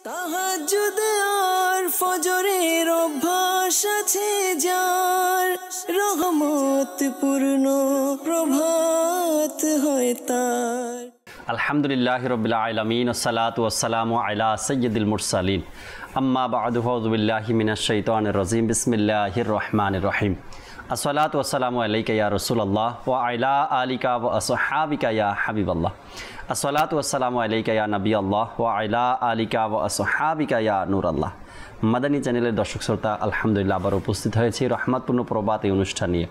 তাহাজ্জুদ আর ফজরের অভ্যাস আছে যার, রহমত পূর্ণ প্রভাত হয় তার। আলহামদুলিল্লাহি রাব্বিল আলামিন, আসসালাতু ওয়াসসালামু আলা সাইয়্যিদিল মুরসালিন, আম্মা বা'দু, আউযু বিল্লাহি মিনাশ শাইতানির রাজিম, বিসমিল্লাহির রহমানির রহিম। আসসালাতু ওয়াসসালামু আলাইকা ইয়া রাসূলুল্লাহ ওয়া আলা আলিকা ওয়া আসহাবিকা ইয়া হাবিবাল্লাহ। আসসালাতু ওয়াসসালামু আলাইকা ইয়া নবিয়াল্লাহ ওয়া আলা আলিকা ওয়া আসহাবিকা ইয়া নূরাল্লাহ। মাদানী চ্যানেলের দর্শক শ্রোতা, আলহামদুলিল্লাহ আবার উপস্থিত হয়েছি রহমতপূর্ণ প্রভাত এই অনুষ্ঠান নিয়ে।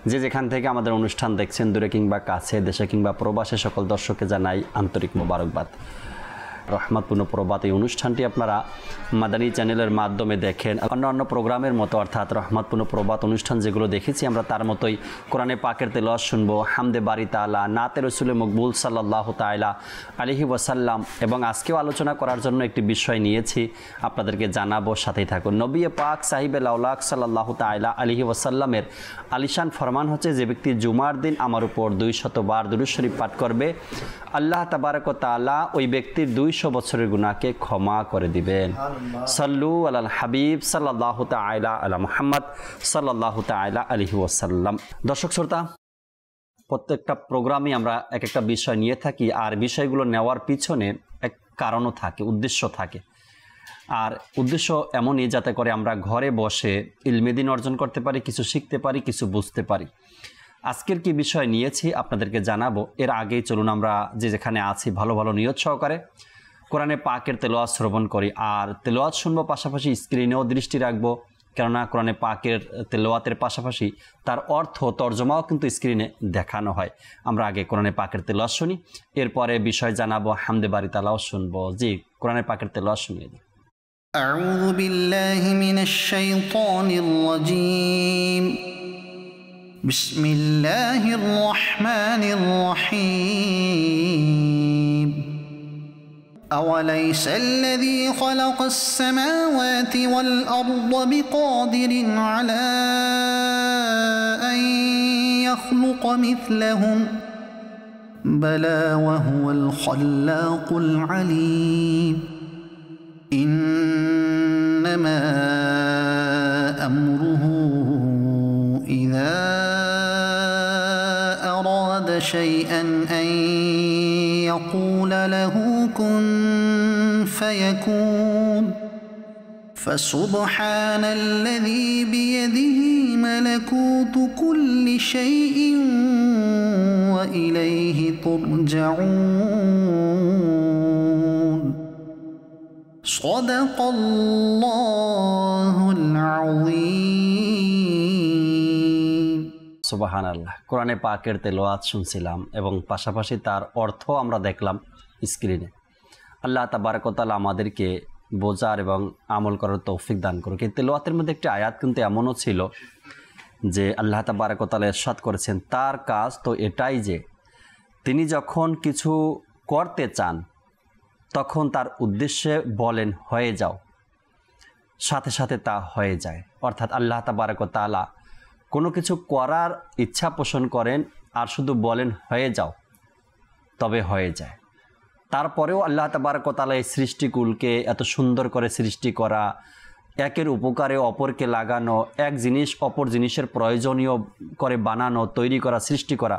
যে যেখান থেকে আমাদের অনুষ্ঠান দেখছেন, দূরে কিংবা কাছে, দেশে কিংবা প্রবাসে, সকল দর্শককে জানাই আন্তরিক মোবারকবাদ। রহমতপূর্ণ প্রভাত এই অনুষ্ঠানটি আপনারা মাদানী চ্যানেলের মাধ্যমে দেখেন। অন্য প্রোগ্রামের মতো, অর্থাৎ রহমতপূর্ণ প্রভাত অনুষ্ঠান যেগুলো দেখেছি আমরা, তার মতোই কোরআনে পাকের তেলাওয়াত শুনবো, হামদে বারি তাআলা, নাতে রসুলে মকবুল সাল্লাল্লাহু তাআলা আলাইহি ওয়াসাল্লাম। এবং আজকেও আলোচনা করার জন্য একটি বিষয় নিয়েছি, আপনাদেরকে জানাবো, সাথেই থাকুন। নবী পাক সাহিবে লাউলাক সাল্লাল্লাহু তাআলা আলাইহি ওয়াসাল্লামের আলিশান ফরমান হচ্ছে, যে ব্যক্তি জুমার দিন আমার উপর 200 বার দুরূদ শরীফ পাঠ করবে, আল্লাহ তাবারক ওয়া তাআলা ওই ব্যক্তির 200 বছরের গুনাহকে ক্ষমা করে দিবেন। সাল্লু আলাল হাবিব সাল্লাল্লাহু তাআলা আলা মুহাম্মদ সাল্লাল্লাহু তাআলা আলাইহি ওয়াসাল্লাম। দর্শক শ্রোতা, প্রত্যেকটা প্রোগ্রামে আমরা এক একটা বিষয় নিয়ে থাকি, আর বিষয়গুলো নেওয়ার পিছনে এক কারণও থাকে, উদ্দেশ্য থাকে। আর উদ্দেশ্য এমনই যাতে করে আমরা ঘরে বসে ইলমে দ্বীন অর্জন করতে পারি, কিছু শিখতে পারি, কিছু বুঝতে পারি। আজকের কি বিষয় নিয়েছি আপনাদেরকে জানাবো। এর আগেই চলুন আমরা যে যেখানে আছি ভালো ভালো নিয়ত সহকারে কোরআনে পাকের তেলাওয়াত শ্রবণ করি। আর তেলাওয়াত শুনবো, পাশাপাশি স্ক্রিনেও দৃষ্টি রাখবো, কেননা কোরআনে পাকের তেলাওয়াতের পাশাপাশি তার অর্থ তর্জমাও কিন্তু স্ক্রিনে দেখানো হয়। আমরা আগে কোরআনে পাকের তেলাওয়াত শুনি, এরপরে বিষয় জানাবো, হামদে বারি তাআলাও শুনবো। জি, কোরআনে পাকের তেলাওয়াত শুনিয়ে দিই। আউযু বিল্লাহি মিনাশ শাইতানির রাজীম। বিসমিল্লাহির রহমানির রহিম। أوليس الذي خلق السماوات والأرض بقادر على أن يخلق مثلهم بلى وهو الخلاق العليم إنما أمره إذا أراد شيئا أن يقول له كن فيكون فسبحان الذي بيده ملكوت كل شيء وإليه ترجعون صدق الله العظيم। সুবহানাল্লাহ। কোরআনে পাকের তেলাওয়াত শুনছিলাম এবং পাশাপাশি তার অর্থ আমরা দেখলাম স্ক্রিনে। আল্লাহ তাবারক ওয়া তাআলা আমাদেরকে বোঝার এবং আমল করার তৌফিক দান করুক। এই তেলাওয়াতের মধ্যে একটি আয়াত কিন্তু এমনও ছিল যে আল্লাহ তাবারক ওয়া তাআলা ইরশাদ করেছেন, তার কাজ তো এটাই যে তিনি যখন কিছু করতে চান তখন তার উদ্দেশ্যে বলেন হয়ে যাও, সাথে সাথে তা হয়ে যায়। অর্থাৎ আল্লাহ তাবারক ওয়া তাআলা কোনো কিছু করার ইচ্ছা পোষণ করেন আর শুধু বলেন হয়ে যাও, তবে হয়ে যায়। তারপরেও আল্লাহ তাবারক ওয়া তাআলা এই সৃষ্টিকুলকে এত সুন্দর করে সৃষ্টি করা, একের উপকারে অপরকে লাগানো, এক জিনিস অপর জিনিসের প্রয়োজনীয় করে বানানো, তৈরি করা, সৃষ্টি করা,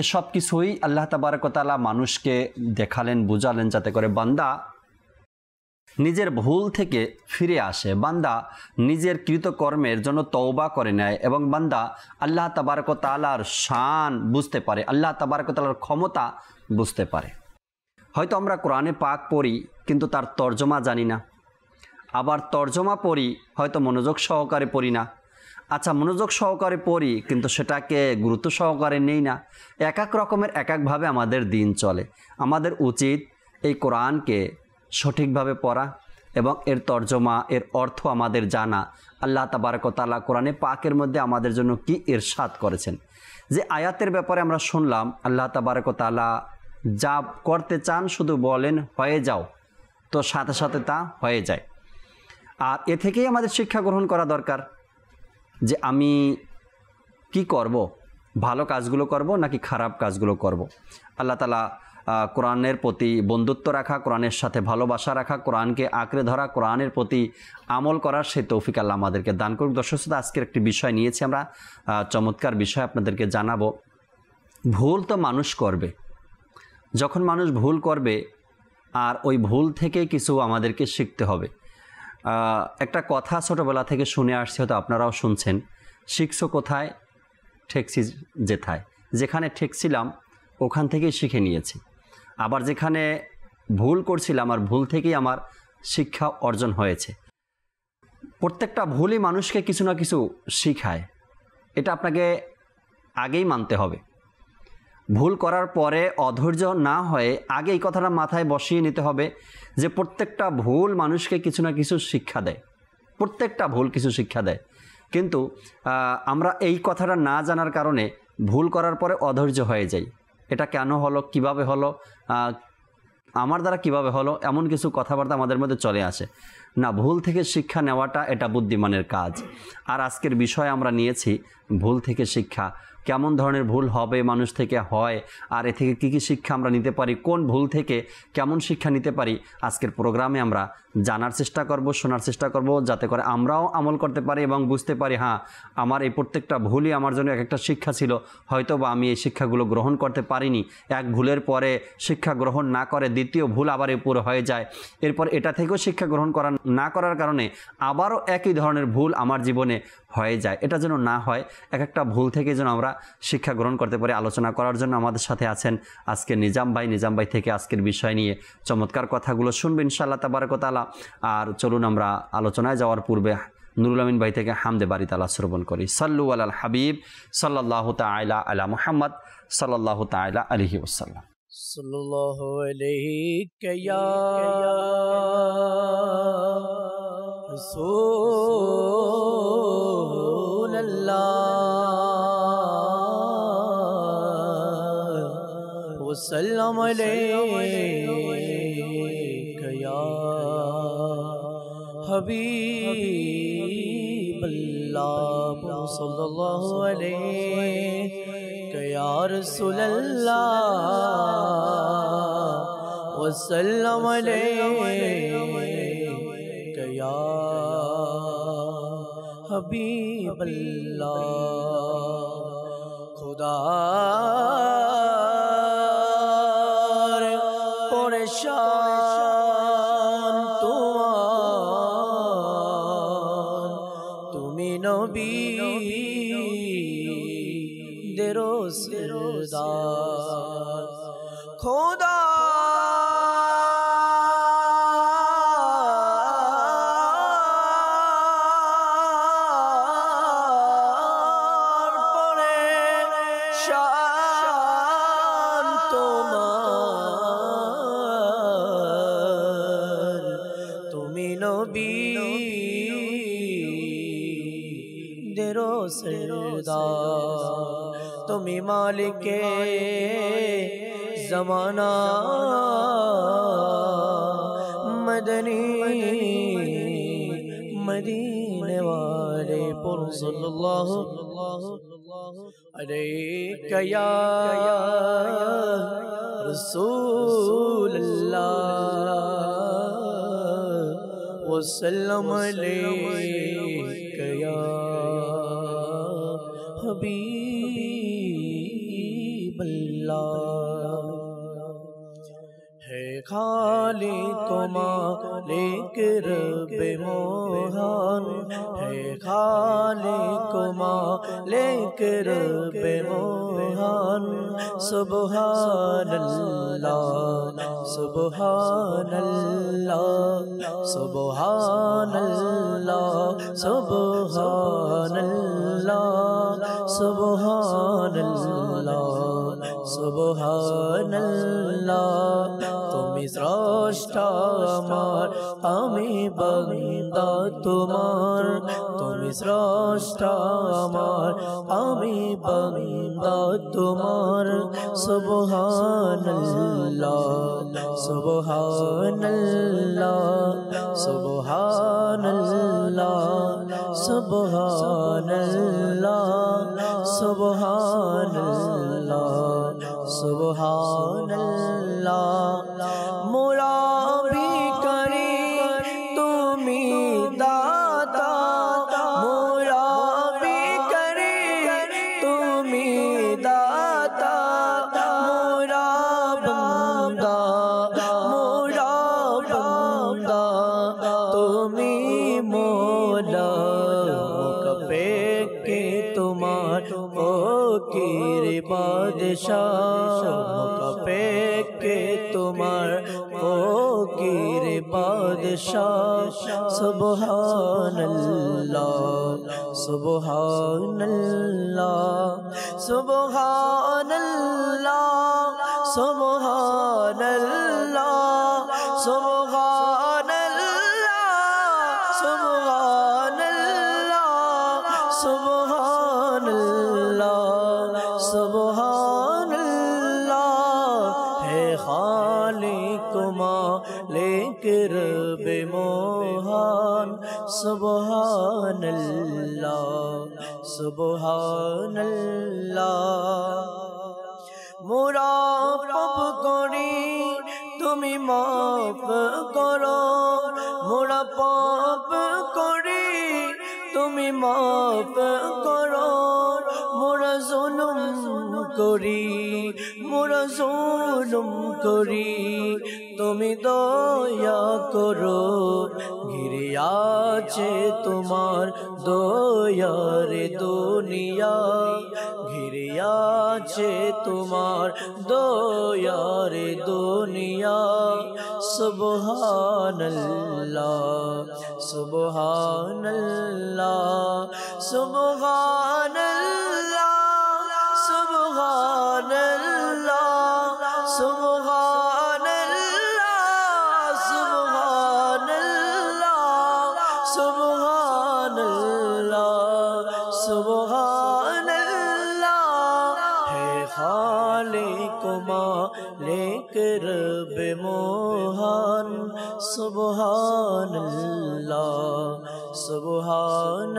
এসব কিছুই আল্লাহ তাবারক ওয়া তাআলা মানুষকে দেখালেন, বুঝালেন, যাতে করে বান্দা নিজের ভুল থেকে ফিরে আসে, বান্দা নিজের কৃতকর্মের জন্য তওবা করে নেয় এবং বান্দা আল্লাহ তাবারক ওয়া তাআলার শান বুঝতে পারে, আল্লাহ তাবারক ওয়া তাআলার ক্ষমতা বুঝতে পারে। হয়তো আমরা কোরআনে পাক পড়ি কিন্তু তার তর্জমা জানি না, আবার তর্জমা পড়ি হয়তো মনোযোগ সহকারে পড়ি না। আচ্ছা, মনোযোগ সহকারে পড়ি কিন্তু সেটাকে গুরুত্ব সহকারে নেই না। এক এক রকমের এক একভাবে আমাদের দিন চলে। আমাদের উচিত এই কোরআনকে সঠিকভাবে পড়া এবং এর তর্জমা, এর অর্থ আমাদের জানা। আল্লাহ তাবারক ওয়া তাআলা কোরআনে পাকের মধ্যে আমাদের জন্য কি ইরশাদ করেছেন। যে আয়াতের ব্যাপারে আমরা শুনলাম, আল্লাহ তাবারক ওয়া তাআলা যা করতে চান শুধু বলেন হয়ে যাও, তো সাথে সাথে তা হয়ে যায়। আর এ থেকেই আমাদের শিক্ষা গ্রহণ করা দরকার যে আমি কি করব, ভালো কাজগুলো করব নাকি খারাপ কাজগুলো করব। আল্লাহ তাআলা কোরআনের প্রতি বন্ধুত্ব রাখা, কোরআনের সাথে ভালোবাসা রাখা, কোরআনকে আঁকড়ে ধরা, কোরআনের প্রতি আমল করার সেই তৌফিক আল্লাহ আমাদেরকে দান করুক। দর্শক শ্রোতা, আজকের একটি বিষয় নিয়েছি আমরা, চমৎকার বিষয় আপনাদেরকে জানাবো। ভুল তো মানুষ করবে, যখন মানুষ ভুল করবে আর ওই ভুল থেকে কিছু আমাদেরকে শিখতে হবে। একটা কথা ছোটোবেলা থেকে শুনে আসছে, হয়তো আপনারাও শুনছেন, শিখছো কোথায় ঠেকছি যেথায়। যেখানে ঠেকছিলাম ওখান থেকেই শিখে নিয়েছি, আবার যেখানে ভুল করছিলাম আর ভুল থেকেই আমার শিক্ষা অর্জন হয়েছে। প্রত্যেকটা ভুলই মানুষকে কিছু না কিছু শিখায়, এটা আপনাকে আগেই মানতে হবে। ভুল করার পরে অধৈর্য না হয়ে আগে এই কথাটা মাথায় বসিয়ে নিতে হবে যে প্রত্যেকটা ভুল মানুষকে কিছু না কিছু শিক্ষা দেয়, প্রত্যেকটা ভুল কিছু শিক্ষা দেয়। কিন্তু আমরা এই কথাটা না জানার কারণে ভুল করার পরে অধৈর্য হয়ে যাই। এটা কেন হলো, কিভাবে হলো, আমার দ্বারা কিভাবে হলো, এমন কিছু কথাবার্তা আমাদের মধ্যে চলে আসে না। ভুল থেকে শিক্ষা নেওয়াটা এটা বুদ্ধিমানের কাজ। আর আজকের বিষয় আমরা নিয়েছি ভুল থেকে শিক্ষা। কেমন ধরনের ভুল হবে, মানুষ থেকে হয়, আর এ থেকে কী কী শিক্ষা আমরা নিতে পারি, কোন ভুল থেকে কেমন শিক্ষা নিতে পারি, আজকের প্রোগ্রামে আমরা জানার চেষ্টা করব, শোনার চেষ্টা করব, যাতে করে আমরাও আমল করতে পারি এবং বুঝতে পারি হ্যাঁ আমার এই প্রত্যেকটা ভুলই আমার জন্য এক একটা শিক্ষা ছিল। হয়তো বা আমি এই শিক্ষাগুলো গ্রহণ করতে পারিনি, এক ভুলের পরে শিক্ষা গ্রহণ না করে দ্বিতীয় ভুল আবার পুরো হয়ে যায়, এরপর এটা থেকেও শিক্ষা গ্রহণ না করার কারণে আবারও একই ধরনের ভুল আমার জীবনে হয়ে যায়। এটা যেন না হয়, এক একটা ভুল থেকে যেন আমরা শিক্ষা গ্রহণ করতে পারি। আলোচনা করার জন্য আমাদের সাথে আছেন আজকে নিজাম ভাই থেকে আজকের বিষয় নিয়ে চমৎকার কথাগুলো শুনবেন ইনশাআল্লাহ তাবারাক ওয়া তাআলা। আর চলুন আমরা আলোচনায় যাওয়ার পূর্বে নুরুল আমিন ভাই থেকে হামদে বারি তাআলা শ্রবণ করি। সাল্লু আলাল হাবিব সাল্লাল্লাহু তাআলা আলা মুহাম্মদ সাল্লাল্লাহু তাআলা আলাইহি ওয়াসাল্লাম। সাল্লাল্লাহু আলাইহি ইয়া রাসূলুল্লাহ ওয়াসাল্লাম আলাইকা ইয়া হাবিবাল্লাহ সাল্লাল্লাহু আলাইকা ইয়া রাসূলুল্লাহ ওয়াসাল্লাম আলাইকা ইয়া হাবিবাল্লাহ। খুদার পরেশান তোমার, তুমি নবী দেরো সিরদার। খোদা তুমি মালিকে জমানা মদনী মদীনে वाले पर सल्लल्लाहु अलैका या रसूल अल्लाह वसल्लम अलैका या हबीब अल्लाह। है खालिक मालिक रब मोहन, है खालिक मालिक रब मोहन। सुबहान अल्लाह सुबहान अल्लाह सुबहान अल्लाह सुबहान अल्लाह सुबहान अल्लाह सुबहान अल्लाह। তুমি স্রষ্টা আমার আমি বান্দা তোমার, তুমি স্রষ্টা আমার আমি বান্দা তোমার। সুবহানাল্লাহ সুবহানাল্লাহ সুবহানাল্লাহ সুবহানাল্লাহ সুবহানাল্লাহ সুবহানাল্লাহ বাদশাহ মকাপে কে তোমার ফকির বাদশাহ সুবহানাল্লাহ সুবহানাল্লাহ সুবহানাল্লাহ সুবহানাল্লাহ রবে মোহন সুবহানাল্লাহ সুবহানাল্লাহ মোরা পাপ করি তুমি মাফ করো মোরা পাপ করি তুমি মাফ করো মোরা জুলুম করি মোরা জুলুম করি তুমি দয়া করো ঘিরে আছে তোমার দয়ার দুনিয়া ঘিরে আছে তোমার দয়ার দুনিয়া সুবহানাল্লাহ সুবহানাল্লাহ সুবহানাল্লাহ সুবহানাল্লাহ সুবহানাল্লাহ সুবহানাল্লাহ হে খালিক মালিক রব মোহন সুবহানাল্লাহ সুবহানাল্লাহ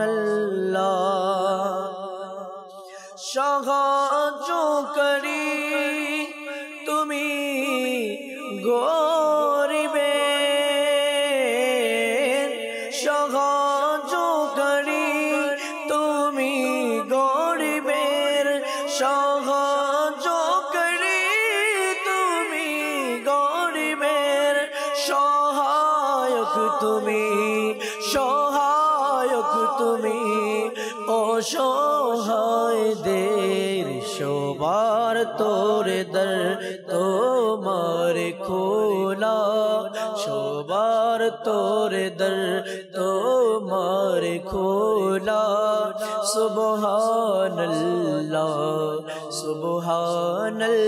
সাহায্য করি তুমি গরিবের সাহায্য করি তুমি গরিবের সাহায্য করি তুমি গরিবের সহায়ক তুমি সহায়ক তুমি অসহায়দের সবার তোর দর তোমার খোলা সবার তোর দর তোমার খোলা সুবহানাল্লাহ সুবহানাল্লাহ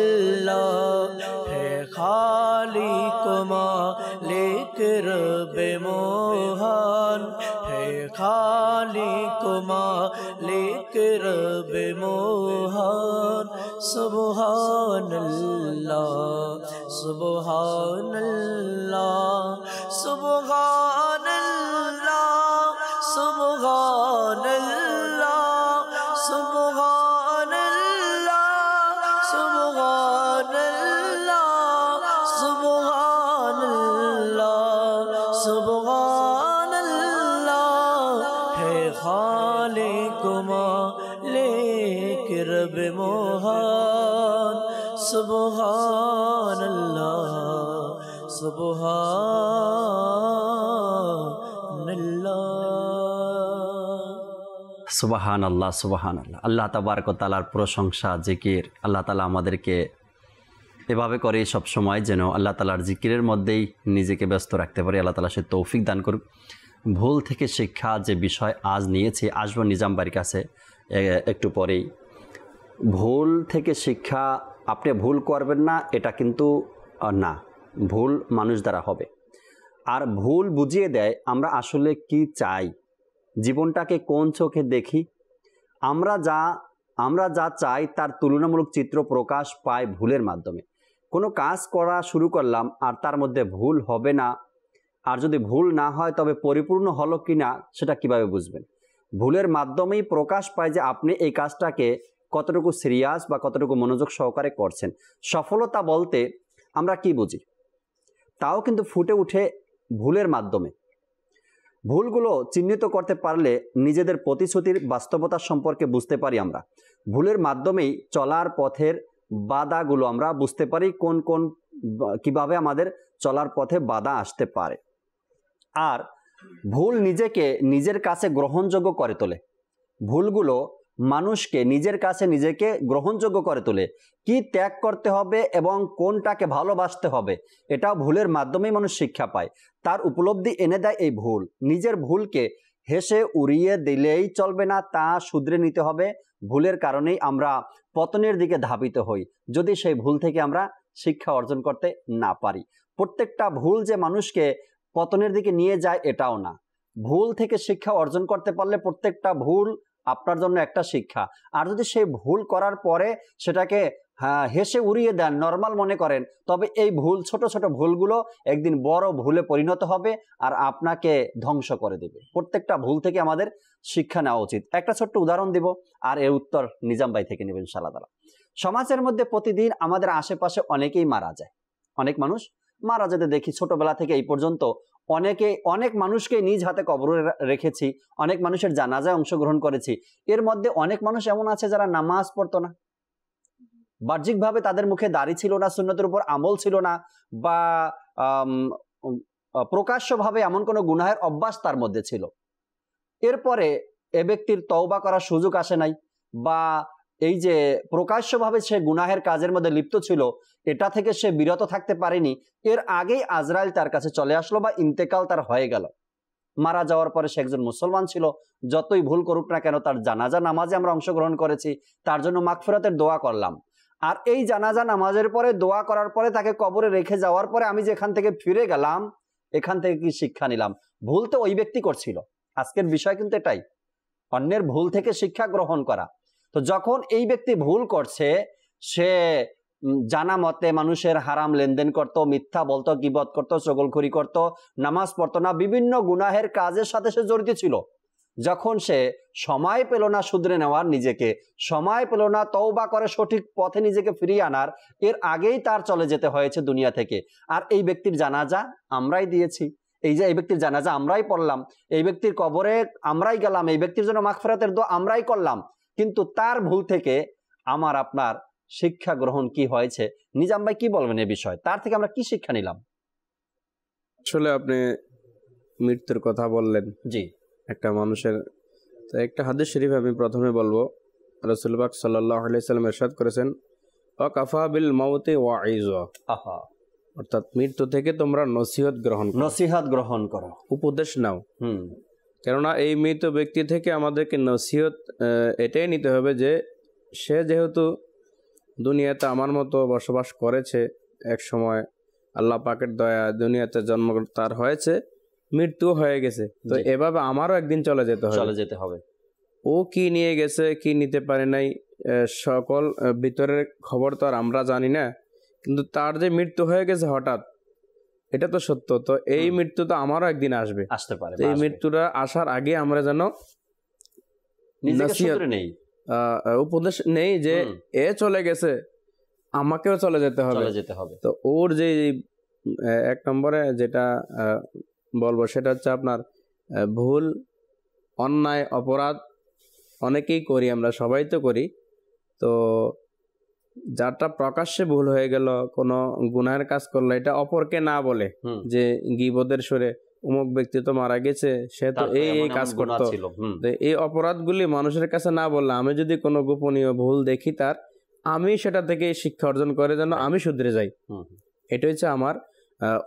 হে খালিক মালিক রব মোহন হে খালিক মালিক রব মোহন সুবহানাল্লাহ সুবহানাল্লাহ সুবহানাল্লাহ সুবহানাল্লাহ সুবহানাল্লাহ সুবহানাল্লাহ সুবহানাল্লাহ হে খালিক মালিক রব মোহন সুবহানাল্লাহ সুবহানাল্লাহ সুবহানাল্লাহ সুবহানাল্লাহ। আল্লাহ তাবারক ওয়া তাআলার প্রশংসা জিকির আল্লাহ তাআলা আমাদেরকে এভাবে করে সব সময় যেন আল্লাহ তাআলার জিকিরের মধ্যেই নিজেকে ব্যস্ত রাখতে পারি। আল্লাহ তাআলা সে তৌফিক দান করুক। ভুল থেকে শিক্ষা যে বিষয় আজ নিয়েছি, আসবো নিজাম বাড়ির কাছে একটু পরেই। ভুল থেকে শিক্ষা, আপনি ভুল করবেন না এটা কিন্তু না, ভুল মানুষ দ্বারা হবে। আর ভুল বুঝিয়ে দেয় আমরা আসলে কি চাই, জীবনটাকে কোন চোখে দেখি। আমরা যা চাই তার তুলনামূলক চিত্র প্রকাশ পায় ভুলের মাধ্যমে। কোনো কাজ করা শুরু করলাম আর তার মধ্যে ভুল হবে না, আর যদি ভুল না হয় তবে পরিপূর্ণ হলো কি না সেটা কিভাবে বুঝবেন? ভুলের মাধ্যমেই প্রকাশ পায় যে আপনি এই কাজটাকে কতটুকু সিরিয়াস বা কতটুকু মনোযোগ সহকারে করছেন। সফলতা বলতে আমরা কি বুঝি তাও কিন্তু ফুটে উঠে ভুলের মাধ্যমে। ভুলগুলো চিহ্নিত করতে পারলে নিজেদের প্রতিশ্রুতির বাস্তবতা সম্পর্কে বুঝতে পারি। আমরা ভুলের মাধ্যমেই চলার পথের বাধাগুলো আমরা বুঝতে পারি, কিভাবে আমাদের চলার পথে বাধা আসতে পারে। আর ভুল নিজেকে নিজের কাছে গ্রহণযোগ্য করে তোলে। ভুলগুলো মানুষকে নিজের কাছে নিজেকে গ্রহণযোগ্য করে তোলে। কি ত্যাগ করতে হবে এবং কোনটাকে ভালোবাসতে হবে, এটাও ভুলের মাধ্যমেই মানুষ শিক্ষা পায়। তার উপলব্ধি এনে দেয় এই ভুল। নিজের ভুলকে হেসে উড়িয়ে দিলেই চলবে না, তা শুধরে নিতে হবে। ভুলের কারণেই আমরা পতনের দিকে ধাবিত হই, যদি সেই ভুল থেকে আমরা শিক্ষা অর্জন করতে না পারি। প্রত্যেকটা ভুল যে মানুষকে পতনের দিকে নিয়ে যায় এটাও না। ভুল থেকে শিক্ষা অর্জন করতে পারলে প্রত্যেকটা ভুল আপনার জন্য একটা শিক্ষা। আর যদি সেই ভুল করার পরে সেটাকে হেসে উড়িয়ে দেন, নর্মাল মনে করেন, তবে এই ভুল, ছোট ছোট ভুলগুলো একদিন বড় ভুলে পরিণত হবে আর আপনাকে ধ্বংস করে দেবে। প্রত্যেকটা ভুল থেকে আমাদের শিক্ষা নেওয়া উচিত। একটা ছোট্ট উদাহরণ দিব, আর এর উত্তর নিজাম ভাই থেকে নেবেন ইনশাআল্লাহ তাআলা। সমাজের মধ্যে প্রতিদিন আমাদের আশেপাশে অনেকেই মারা যায়, অনেক মানুষ মারা যেতে দেখি। ছোটবেলা থেকে এই পর্যন্ত অনেক মানুষকে নিজ হাতে কবরে রেখেছি, অনেক মানুষের জানাজায় অংশগ্রহণ করেছি। এর মধ্যে অনেক মানুষ এমন আছে যারা নামাজ পড়তো না, বাহ্যিকভাবে তাদের মুখে দাড়ি ছিল না, সুন্নতের উপর আমল ছিল না, বা প্রকাশ্যভাবে এমন কোনো গুনাহের অভ্যাস তার মধ্যে ছিল। এরপরে এ ব্যক্তির তওবা করার সুযোগ আসে নাই, বা এই যে প্রকাশ্যভাবে সে গুনাহের কাজের মধ্যে লিপ্ত ছিল, এটা থেকে সে বিরত থাকতে পারেনি। এর আগেই আজরাইল তার কাছে চলে আসলো বা ইন্তেকাল তার হয়ে গেল। মারা যাওয়ার পরে সে একজন মুসলমান ছিল, যতই ভুল করুক না কেন, তার জানাজা নামাজে আমরা অংশগ্রহণ করেছি, তার জন্য মাগফিরাতের দোয়া করলাম। আর এই জানাজা নামাজের পরে, দোয়া করার পরে, তাকে কবরে রেখে যাওয়ার পরে আমি যেখান থেকে ফিরে গেলাম, এখান থেকে কি শিক্ষা নিলাম? ভুল তো ওই ব্যক্তি করছিল। আজকের বিষয় কিন্তু এটাই, অন্যের ভুল থেকে শিক্ষা গ্রহণ করা। তো যখন এই ব্যক্তি ভুল করছে, সে জানা মতে মানুষের হারাম লেনদেন করত, মিথ্যা বলতো, গীবত করত, চগলখড়ি করত, নামাজ পড়তো না, বিভিন্ন গুনাহের কাজের সাথে সে জড়িত ছিল। যখন সে সময় পেল না শুধরে নেওয়ার, নিজেকে সময় পেল না তওবা করে সঠিক পথে নিজেকে ফিরিয়ে আনার, এর আগেই তার চলে যেতে হয়েছে দুনিয়া থেকে। আর এই ব্যক্তির জানাজা আমরাই দিয়েছি, এই ব্যক্তির জানাজা আমরাই পড়লাম, এই ব্যক্তির কবরে আমরাই গেলাম, এই ব্যক্তির জন্য মাগফিরাতের দোয়া আমরাই করলাম। কিন্তু তার ভুল থেকে আমার আপনার শিক্ষা গ্রহণ কি হয়েছে? নিজাম ভাই কি বলবেন এই বিষয়? তার থেকে আমরা কি শিক্ষা নিলাম? আসলে আপনি মৃত্যুর কথা বললেন, জি, একটা মানুষের, তো একটা হাদিস শরীফ আমি প্রথমে বলবো। রাসূল পাক সাল্লাল্লাহু আলাইহি সাল্লাম ইরশাদ করেছেন, ওয়াকাফা বিল মাউতি ওয়াইযা, অর্থাৎ মৃত্যু থেকে তোমরা নসিহত গ্রহণ করো, উপদেশ নাও। কেননা এই মৃত ব্যক্তি থেকে আমাদেরকে নসিহত এটাই নিতে হবে যে সে যেহেতু দুনিয়াতে আমার মতো বসবাস করেছে, এক সময় আল্লাহ পাকের দয়া দুনিয়াতে জন্ম তার হয়েছে, মৃত্যু হয়ে গেছে, তো এভাবে আমারও একদিন চলে যেতে হবে। ও কি নিয়ে গেছে, কি নিতে পারে নাই, সকল ভিতরের খবর তো আর আমরা জানি না, কিন্তু তার যে মৃত্যু হয়ে গেছে হঠাৎ, এটা তো সত্য। তো এই মৃত্যু তো আমারও একদিন আসতে পারে। এই মৃত্যুটা আসার আগে আমরা যেন উপদেশ নেই যে এ চলে গেছে, আমাকেও চলে যেতে হবে। তো ওর যে এক নম্বরে যেটা বলবো সেটা হচ্ছে আপনার ভুল, অন্যায়, অপরাধ অনেকেই করি, আমরা সবাই তো করি। তো যারটা প্রকাশ্যে ভুল হয়ে গেল, কোনো গুনাহের কাজ করলো, এটা অপরকে না বলে যে গীবতের সুরে অমুক ব্যক্তি তো মারা গেছে, সে তো এই কাজ করতো, এই অপরাধগুলি মানুষের কাছে না বললে, আমি যদি কোনো গোপনীয় ভুল দেখি তার, আমি সেটা থেকে শিক্ষা অর্জন করে যেন আমি শুধরে যাই, এটা হচ্ছে আমার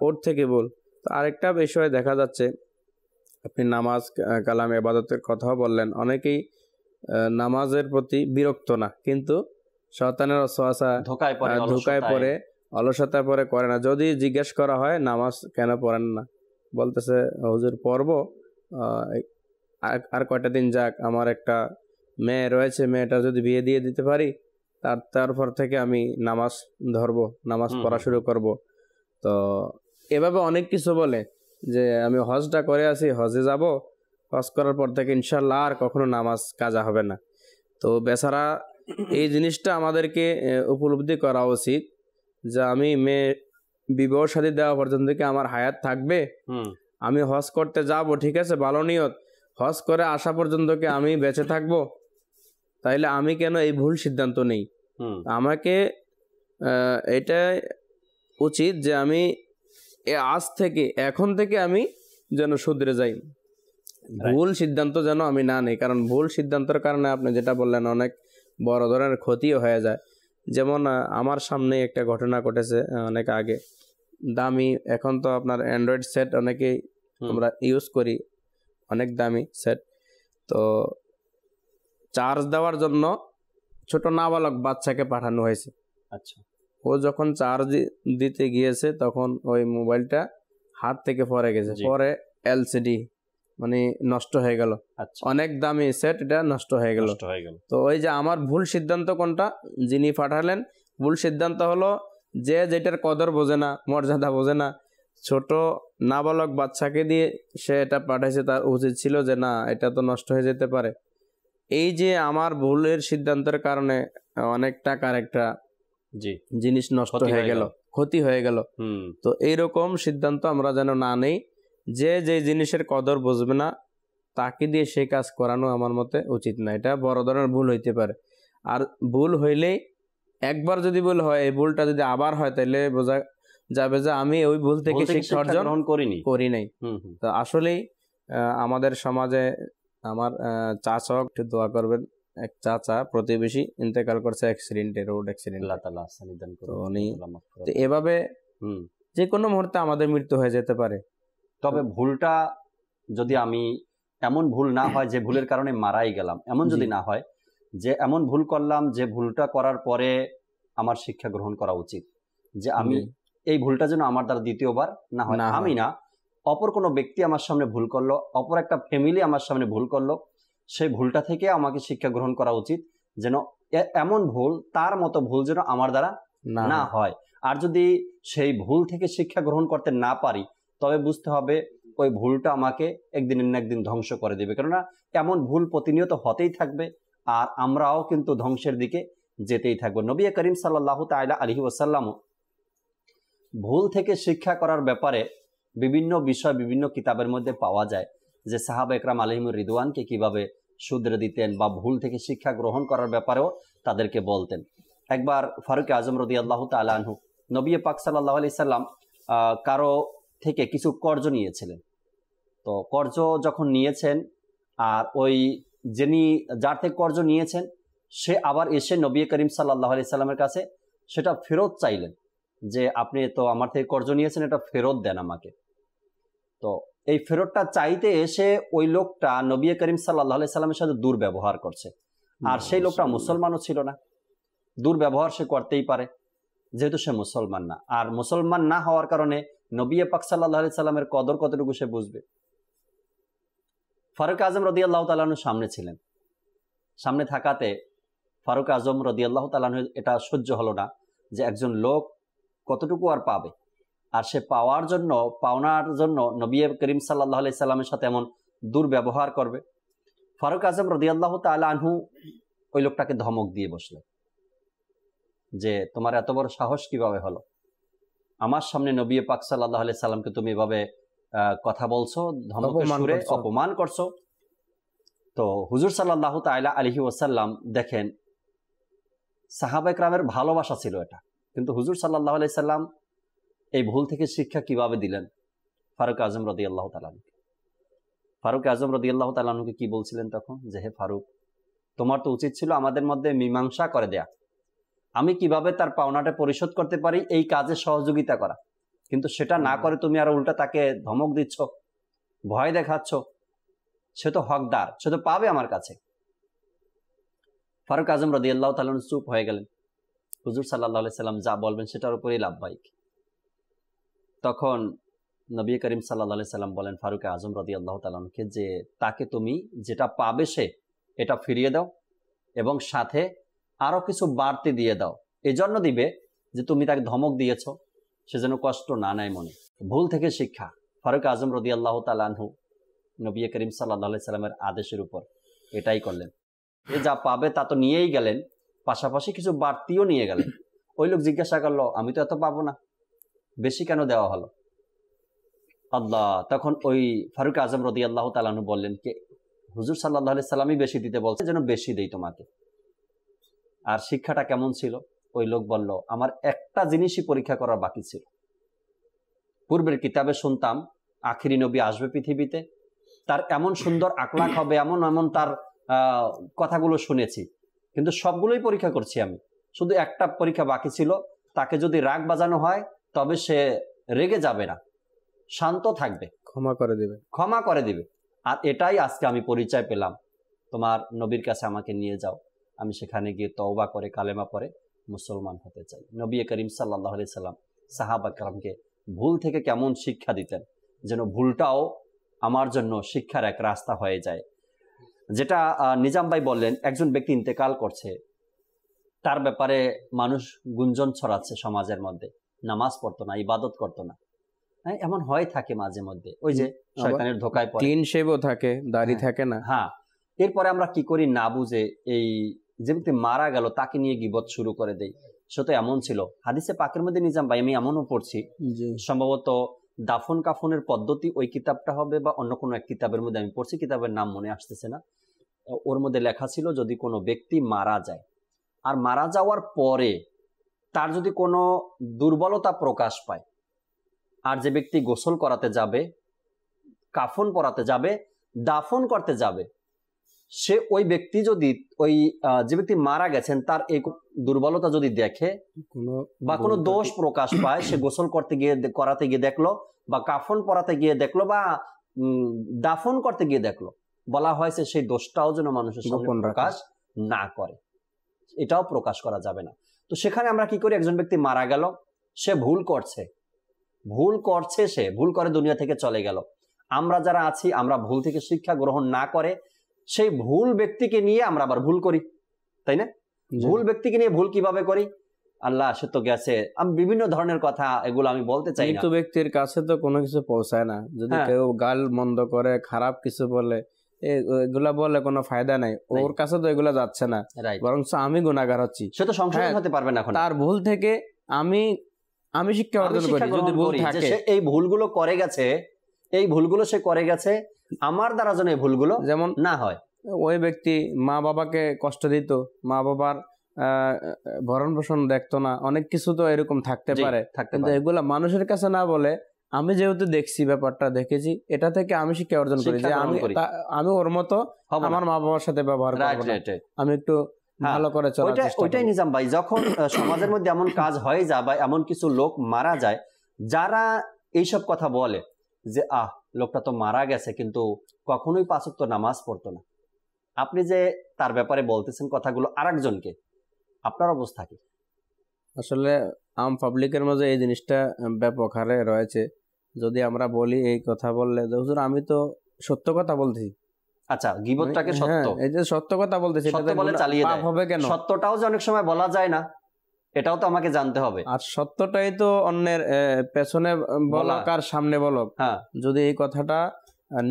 ওর থেকে ভুল। তো আরেকটা বিষয় দেখা যাচ্ছে, আপনি নামাজ কালাম ইবাদতের কথাও বললেন, অনেকেই নামাজের প্রতি বিরক্ত না, কিন্তু শয়তানের ওয়াসওয়াসা, ধোঁকায় পড়ে, অলসতা পরে করে না। যদি জিজ্ঞেস করা হয় নামাজ কেন পড়েন না, বলতেছে হুজুর পড়বো, আর কয়টা দিন যাক, আমার একটা মেয়ে রয়েছে, মেয়েটা যদি বিয়ে দিয়ে দিতে পারি, তারপর থেকে আমি নামাজ ধরবো, নামাজ পড়া শুরু করব। তো এভাবে অনেক কিছু বলে যে আমি হজটা করে আসি, হজে যাব, হজ করার পর থেকে ইনশাল্লাহ আর কখনো নামাজ কাজা হবে না। তো বেচারা, এই জিনিসটা আমাদেরকে উপলব্ধি করা উচিত যে আমি মেয়ে বিবাহ শাদী দেওয়া পর্যন্ত কি আমার হায়াত থাকবে? আমি হজ করতে যাব, ঠিক আছে, ভালো নিয়ত, হজ করে আসা পর্যন্ত কি আমি বেঁচে থাকবো? তাইলে আমি কেন এই ভুল সিদ্ধান্ত নেই? আমাকে এটা উচিত যে আমি আজ থেকে, এখন থেকে আমি যেন শুধরে যাই। ভুল সিদ্ধান্ত যেন আমি না নেই, কারণ ভুল সিদ্ধান্তের কারণে আপনি যেটা বললেন অনেক বড় ধরনের ক্ষতিও হয়ে যায়। যেমন আমার সামনে একটা ঘটনা ঘটেছে অনেক আগে। দামি, এখন তো আপনার অ্যান্ড্রয়েড সেট অনেকেই আমরা ইউজ করি, অনেক দামি সেট। তো চার্জ দেওয়ার জন্য ছোট নাবালক বাচ্চাকে পাঠানো হয়েছে। আচ্ছা, ও যখন চার্জ দিতে গিয়েছে তখন ওই মোবাইলটা হাত থেকে পড়ে গেছে, পরে এলসিডি মানে নষ্ট হয়ে গেল। আচ্ছা, অনেক দামি সেট, এটা নষ্ট হয়ে গেল। তো ওই যে আমার ভুল সিদ্ধান্ত কোনটা, যিনি পাঠালেন ভুল সিদ্ধান্ত হলো যে যেটার কদর বোঝে না, মর্যাদা বোঝে না, ছোট নাবালক বাচ্চাকে দিয়ে সে এটা পাঠাইছে। তার উচিত ছিল যে না, এটা তো নষ্ট হয়ে যেতে পারে। এই যে আমার ভুলের সিদ্ধান্তের কারণে অনেক টাকার একটা জিনিস নষ্ট হয়ে গেল, ক্ষতি হয়ে গেল। তো এইরকম সিদ্ধান্ত আমরা যেন না নেই। যে যে জিনিসের কদর বুঝবে না তাকে দিয়ে সেই কাজ করানো আমার মতে উচিত না। এটা বড় ধরনের ভুল হইতে পারে। আর ভুল হইলেই, একবার যদি ভুল হয়, এই ভুলটা যদি আবার হয় তাহলে বোঝা যাবে যে আমি ওই ভুল থেকে শিক্ষা অর্জন করি নাই। তো আসলেই আমাদের সমাজে আমার চাচা, একটু দোয়া করবেন, এক চাচা প্রতিবেশী ইন্তেকাল করছে অ্যাক্সিডেন্টে, রোড অ্যাক্সিডেন্ট। তো উনি এভাবে যে কোনো মুহূর্তে আমাদের মৃত্যু হয়ে যেতে পারে। তবে ভুলটা যদি আমি এমন ভুল না হয় যে ভুলের কারণে মারাই গেলাম, এমন যদি না হয়, যে এমন ভুল করলাম যে ভুলটা করার পরে আমার শিক্ষা গ্রহণ করা উচিত, যে আমি এই ভুলটা যেন আমার দ্বারা দ্বিতীয়বার না হয়। আমি না, অপর কোনো ব্যক্তি আমার সামনে ভুল করলো, অপর একটা ফ্যামিলি আমার সামনে ভুল করলো, সেই ভুলটা থেকে আমাকে শিক্ষা গ্রহণ করা উচিত, যেন এমন ভুল, তার মতো ভুল যেন আমার দ্বারা না হয়। আর যদি সেই ভুল থেকে শিক্ষা গ্রহণ করতে না পারি, তবে বুঝতে হবে ওই ভুলটা আমাকে একদিন না একদিন ধ্বংস করে দেবে। কেননা এমন ভুল প্রতিনিয়ত হতেই থাকবে, আর আমরাও কিন্তু ধ্বংসের দিকে যেতেই থাকবো। নবী করিম সাল্লাল্লাহু তাআলা আলাইহি ওয়াসাল্লাম ভুল থেকে শিক্ষা করার ব্যাপারে বিভিন্ন বিষয় বিভিন্ন কিতাবের মধ্যে পাওয়া যায়, যে সাহাবা একরাম আলাইহিমুর রিদওয়ানকে কিভাবে শুধরে দিতেন বা ভুল থেকে শিক্ষা গ্রহণ করার ব্যাপারেও তাদেরকে বলতেন। একবার ফারুক আজম রাদিয়াল্লাহু তাআলা আনহু, নবী পাক সাল্লাল্লাহু আলাইহি সাল্লাম কারো থেকে কিছু কর্জ নিয়েছিলেন। তো কর্জ যখন নিয়েছেন, আর ওই যিনি যার থেকে কর্জ নিয়েছেন সে আবার এসে নবী করিম সাল্লাল্লাহু আলাইহি সাল্লামের কাছে সেটা ফেরত চাইলেন, যে আপনি তো আমার থেকে কর্জ নিয়েছেন, এটা ফেরত দেন আমাকে। তো এই ফেরতটা চাইতে এসে ওই লোকটা নবী করিম সাল্লাল্লাহু আলাইহি সাল্লামের সাথে দুর্ব্যবহার করছে। আর সেই লোকটা মুসলমানও ছিল না। দুর্ব্যবহার সে করতেই পারে যেহেতু সে মুসলমান না, আর মুসলমান না হওয়ার কারণে নবী পাক সাল্লাল্লাহু আলাইহি সাল্লামের কদর কতটুকু সে বুঝবে। ফারুক আজম রাদিয়াল্লাহু তাআলা আনহু সামনে ছিলেন। সামনে থাকাতে ফারুক আজম রাদিয়াল্লাহু তাআলা আনহু এটা সহ্য হলো না যে একজন লোক কতটুকু আর পাবে, আর সে পাওয়ার জন্য, পাওনার জন্য নবী করিম সাল্লাল্লাহু আলাইহি সাল্লামের সাথে এমন দুর্ব্যবহার করবে। ফারুক আজম রাদিয়াল্লাহু তাআলা আনহু ওই লোকটাকে ধমক দিয়ে বসলেন যে তোমার এত বড় সাহস কিভাবে হলো, আমার সামনে নবী পাক সাল্লাল্লাহু আলাইহি সাল্লামকে তুমি এভাবে কথা বলছো, ধমকের সুরে অপমান করছো। তো হুজুর সাল্লাল্লাহু তাআলা আলাইহি ওয়াসাল্লাম দেখেন, সাহাবা ইকরামের ভালোবাসা ছিল এটা, কিন্তু হুজুর সাল্লাল্লাহু আলাইহি সাল্লাম এই ভুল থেকে শিক্ষা কিভাবে দিলেন ফারুক আজম রাদিয়াল্লাহু তাআলা আনহু। ফারুক আজম রাদিয়াল্লাহু তাআলা আনহুকে কি বলছিলেন তখন, যে হে ফারুক, তোমার তো উচিত ছিল আমাদের মধ্যে মীমাংসা করে দেয়া, আমি কিভাবে তার পাওনাটা পরিশোধ করতে পারি এই কাজে সহযোগিতা করা, কিন্তু সেটা না করে তুমি আর উল্টা তাকে ধমক দিচ্ছ, ভয় দেখাচ্ছ। সে তো হকদার, সে তো পাবে আমার কাছে। ফারুক আজম রাদিয়াল্লাহু তাআলা আনহু চুপ হয়ে গেলেন। হুজুর সাল্লাল্লাহু আলাইহি সাল্লাম যা বলবেন সেটার উপরেই লাভবাহিক। তখন নবী করিম সাল্লাল্লাহু আলাইহি সাল্লাম বলেন ফারুক আজম রাদিয়াল্লাহু তাআলা আনহুকে, যে তাকে তুমি যেটা পাবে সে এটা ফিরিয়ে দাও, এবং সাথে আরো কিছু বাড়তি দিয়ে দাও। এজন্য দিবে যে তুমি তাকে ধমক দিয়েছ, সে যেন কষ্ট না নেয় মনে। ভুল থেকে শিক্ষা। ফারুক আজম রাদিয়াল্লাহু তাআলা আনহু নবী করিম সাল্লাল্লাহু আলাইহি সাল্লামের আদেশের উপর এটাই করলেন। এ যা পাবে তা তো নিয়েই গেলেন, পাশাপাশি কিছু বাড়তিও নিয়ে গেলেন। ওই লোক জিজ্ঞাসা করলো, আমি তো এত পাবো না, বেশি কেন দেওয়া হলো? আল্লাহ তখন ওই ফারুক আজম রাদিয়াল্লাহু তাআলা আনহু বললেন কে হুজুর সাল্লাল্লাহু আলাইহি সাল্লামই বেশি দিতে বলছে, যেন বেশি দেই তোমাকে। আর শিক্ষাটা কেমন ছিল? ওই লোক বলল, আমার একটা জিনিসই পরীক্ষা করার বাকি ছিল। পূর্বের কিতাবে শুনতাম আখিরি নবী আসবে পৃথিবীতে, তার এমন সুন্দর আকলাক হবে, এমন এমন তার কথাগুলো শুনেছি, কিন্তু সবগুলোই পরীক্ষা করছি আমি। শুধু একটা পরীক্ষা বাকি ছিল, তাকে যদি রাগ বাজানো হয় তবে সে রেগে যাবে না, শান্ত থাকবে, ক্ষমা করে দিবে, ক্ষমা করে দিবে। আর এটাই আজকে আমি পরিচয় পেলাম। তোমার নবীর কাছে আমাকে নিয়ে যাও, আমি সেখানে গিয়ে তওবা করে কালেমা পড়ে মুসলমান হতে চাই। নবী করিম সাল্লাল্লাহু আলাইহি সাল্লাম সাহাবা কেরামকে ভুল থেকে কেমন শিক্ষা দিতেন, যেন ভুলটাও আমার জন্য শিক্ষার এক রাস্তা হয়ে যায়। যেটা নিজাম ভাই বললেন, একজন ব্যক্তি ইন্তেকাল করছে, তার ব্যাপারে মানুষ গুঞ্জন ছড়াচ্ছে সমাজের মধ্যে, নামাজ পড়তো না, ইবাদত করতো না, হ্যাঁ এমন হয় থাকে মাঝে মধ্যে, ওই যে শয়তানের ধোকায় পড়ে, ক্লিন শেভও থাকে, দাড়ি থাকে না। হ্যাঁ, এরপরে আমরা কি করি না বুঝে, এই যে ব্যক্তি মারা গেল তাকে নিয়ে গীবত শুরু করে দেই। সে তো এমন ছিল, হাদিসে পাকের মধ্যে নিজাম ভাই আমি এমনও পড়ছি, সম্ভবত দাফন কাফনের পদ্ধতি ওই কিতাবটা হবে বা অন্য কোনো এক কিতাবের মধ্যে আমি পড়ছি, কিতাবের নাম মনে আসতেছে না, ওর মধ্যে লেখা ছিল যদি কোনো ব্যক্তি মারা যায় আর মারা যাওয়ার পরে তার যদি কোনো দুর্বলতা প্রকাশ পায়, আর যে ব্যক্তি গোসল করাতে যাবে, কাফন পরাতে যাবে, দাফন করতে যাবে, সে ওই ব্যক্তি যদি ওই যে ব্যক্তি মারা গেছেন তার এই দুর্বলতা যদি দেখে বা কোনো দোষ প্রকাশ পায়, সে গোসল করাতে গিয়ে দেখলো বা কাফন পরাতে গিয়ে দেখলো বা দাফন করতে গিয়ে দেখলো, বলা হয়েছে সেই দোষটাও যেন মানুষের সামনে প্রকাশ না করে, এটাও প্রকাশ করা যাবে না। তো সেখানে আমরা কি করি, একজন ব্যক্তি মারা গেল, সে ভুল করছে, সে ভুল করে দুনিয়া থেকে চলে গেল, আমরা যারা আছি আমরা ভুল থেকে শিক্ষা গ্রহণ না করে সেই ভুল ব্যক্তিকে নিয়ে আমরা আবার ভুল করি, তাই না? ভুল ব্যক্তিকে নিয়ে ভুল কিভাবে করি, আল্লাহ সে তো গেছে, আমি বিভিন্ন ধরনের কথা, এগুলো আমি বলতে চাই না। মৃত ব্যক্তির কাছে তো কোনো কিছু পৌঁছায় না, যদি কেউ গাল মন্দ করে, খারাপ কিছু বলে, এগুলা বলে কোনো ফায়দা নাই, ওর কাছে তো এগুলা যাচ্ছে না, বরং আমি গুনাহগার হচ্ছি। সে তো সংশোধন হতে পারবে না, তার ভুল থেকে আমি শিক্ষা অর্জন করি, যদি ভুল থাকে, সে এই ভুলগুলো করে গেছে, এই ভুলগুলো সে করে গেছে, আমার দ্বারা যেন এই ভুলগুলো যেমন না হয়। ওই ব্যক্তি মা বাবাকে কষ্ট দিত, মা বাবার ভরণ পোষণ দেখতো না, অনেক কিছু তো এরকম থাকতে পারে, কিন্তু এগুলা মানুষের কাছে না বলে, আমি যেহেতু দেখছি, ব্যাপারটা দেখেছি, এটা থেকে আমি শিক্ষা অর্জন করি যে আমি ওর মতো আমার মা বাবার সাথে ব্যবহার করব না, আমি একটু ভালো করে চলার চেষ্টা করব। ওইটাই নিজাম ভাই, যখন সমাজের মধ্যে এমন কাজ হয়ে যায় বা এমন কিছু লোক মারা যায় যারা এইসব কথা বলে যে লোকটা তো মারা গেছে কিন্তু কখনোই 5 ওয়াক্ত নামাজ পড়তো না, আপনি যে তার ব্যাপারে বলতেছেন কথাগুলো আরেকজনকে, আপনার অবস্থা কি? আসলে আম পাবলিকের মাঝে এই জিনিসটা ব্যাপক হারে রয়েছে। যদি আমরা বলি এই কথা বললে, হুজুর আমি তো সত্য কথা বলতেছি, আচ্ছা গীবতটাকে সত্য, এই যে সত্য কথা বলতেছি, সত্য বলে চালিয়ে দেয়, হবে কেন? সত্যটাও যে অনেক সময় বলা যায় না, এটাও তো আমাকে জানতে হবে। আর সত্যটাই তো অন্যের পেছনে বলক আর সামনে বলক, যদি এই কথাটা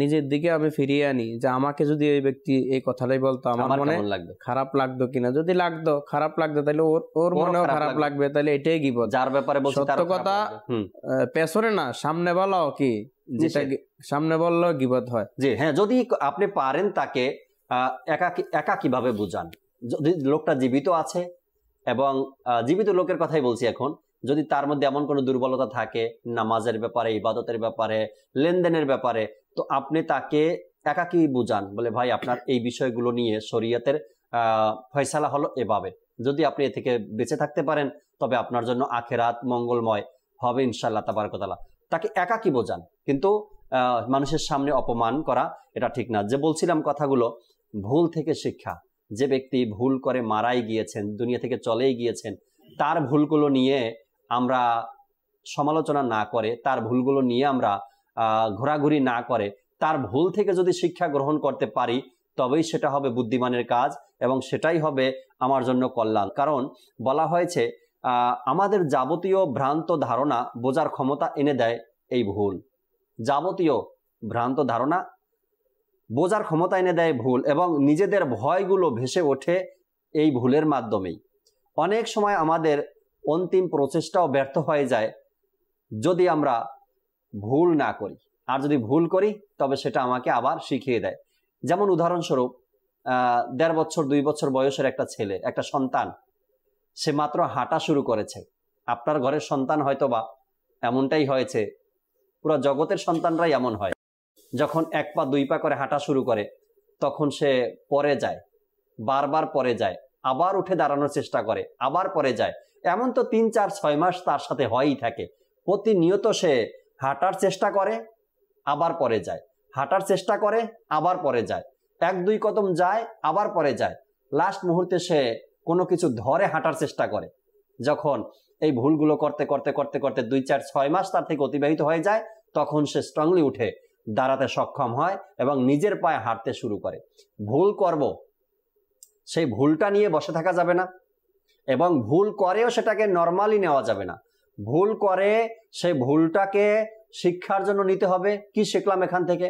নিজের দিকে আমি ফিরিয়ে আনি, যে আমাকে যদি এই ব্যক্তি এই কথাটাই বলতো আমার মনে খারাপ লাগতো কিনা, যদি লাগতো, খারাপ লাগতো, তাহলে ওর মনেও খারাপ লাগবে, তাহলে এটাই গীবত। যার ব্যাপারে বলছি সত্য কথা পেছনে না সামনে বলো, কি যেটা সামনে বললেও গীবত হয়। জি হ্যাঁ, যদি আপনি পারেন তাকে একা কিভাবে বুঝান, যদি লোকটা জীবিত আছে, এবং জীবিত লোকের কথাই বলছি এখন, যদি তার মধ্যে এমন কোনো দুর্বলতা থাকে নামাজের ব্যাপারে, ইবাদতের ব্যাপারে, লেনদেনের ব্যাপারে, তো আপনি তাকে একাকী বুঝান, বলে ভাই আপনার এই বিষয়গুলো নিয়ে শরীয়তের ফয়সালা হলো এভাবে, যদি আপনি এ থেকে বেঁচে থাকতে পারেন তবে আপনার জন্য আখেরাত মঙ্গলময় হবে ইনশাআল্লাহ তাবারক ওয়া তাআলা। তাকে একাকী বোঝান, কিন্তু মানুষের সামনে অপমান করা এটা ঠিক না। যে বলছিলাম কথাগুলো, ভুল থেকে শিক্ষা, যে ব্যক্তি ভুল করে মারাই গিয়েছেন, দুনিয়া থেকে চলেই গিয়েছেন, তার ভুলগুলো নিয়ে আমরা সমালোচনা না করে, তার ভুলগুলো নিয়ে আমরা ঘোরাঘুরি না করে, তার ভুল থেকে যদি শিক্ষা গ্রহণ করতে পারি তবেই সেটা হবে বুদ্ধিমানের কাজ, এবং সেটাই হবে আমার জন্য কল্যাণ। কারণ বলা হয়েছে আমাদের যাবতীয় ভ্রান্ত ধারণা বোঝার ক্ষমতা এনে দেয় এই ভুল, যাবতীয় ভ্রান্ত ধারণা বোঝার ক্ষমতা এনে দেয় ভুল, এবং নিজেদের ভয়গুলো ভেসে ওঠে এই ভুলের মাধ্যমেই। অনেক সময় আমাদের অন্তিম প্রচেষ্টাও ব্যর্থ হয়ে যায় যদি আমরা ভুল না করি, আর যদি ভুল করি তবে সেটা আমাকে আবার শিখিয়ে দেয়। যেমন উদাহরণস্বরূপ 1.5 বছর 2 বছর বয়সের একটা ছেলে, একটা সন্তান, সে মাত্র হাঁটা শুরু করেছে। আপনার ঘরের সন্তান হয়তো বা এমনটাই হয়েছে, পুরো জগতের সন্তানরাই এমন হয়। যখন 1 পা 2 পা করে হাঁটা শুরু করে তখন সে পড়ে যায়, বারবার পড়ে যায়, আবার উঠে দাঁড়ানোর চেষ্টা করে, আবার পড়ে যায়। এমন তো 3, 4, 6 মাস তার সাথে হয়ই থাকে। প্রতিনিয়ত সে হাঁটার চেষ্টা করে, আবার পড়ে যায়, হাঁটার চেষ্টা করে, আবার পড়ে যায়, 1-2 কদম যায়, আবার পড়ে যায়। লাস্ট মুহূর্তে সে কোনো কিছু ধরে হাঁটার চেষ্টা করে। যখন এই ভুলগুলো করতে করতে করতে করতে 2, 4, 6 মাস তার থেকে অতিবাহিত হয়ে যায়, তখন সে স্ট্রংলি উঠে দাঁড়াতে সক্ষম হয় এবং নিজের পায়ে হাঁটতে শুরু করে। ভুল করব, সেই ভুলটা নিয়ে বসে থাকা যাবে না, এবং ভুল করেও সেটাকে নর্মালি নেওয়া যাবে না। ভুল করে সেই ভুলটাকে শিক্ষার জন্য নিতে হবে, কি শিখলাম এখান থেকে।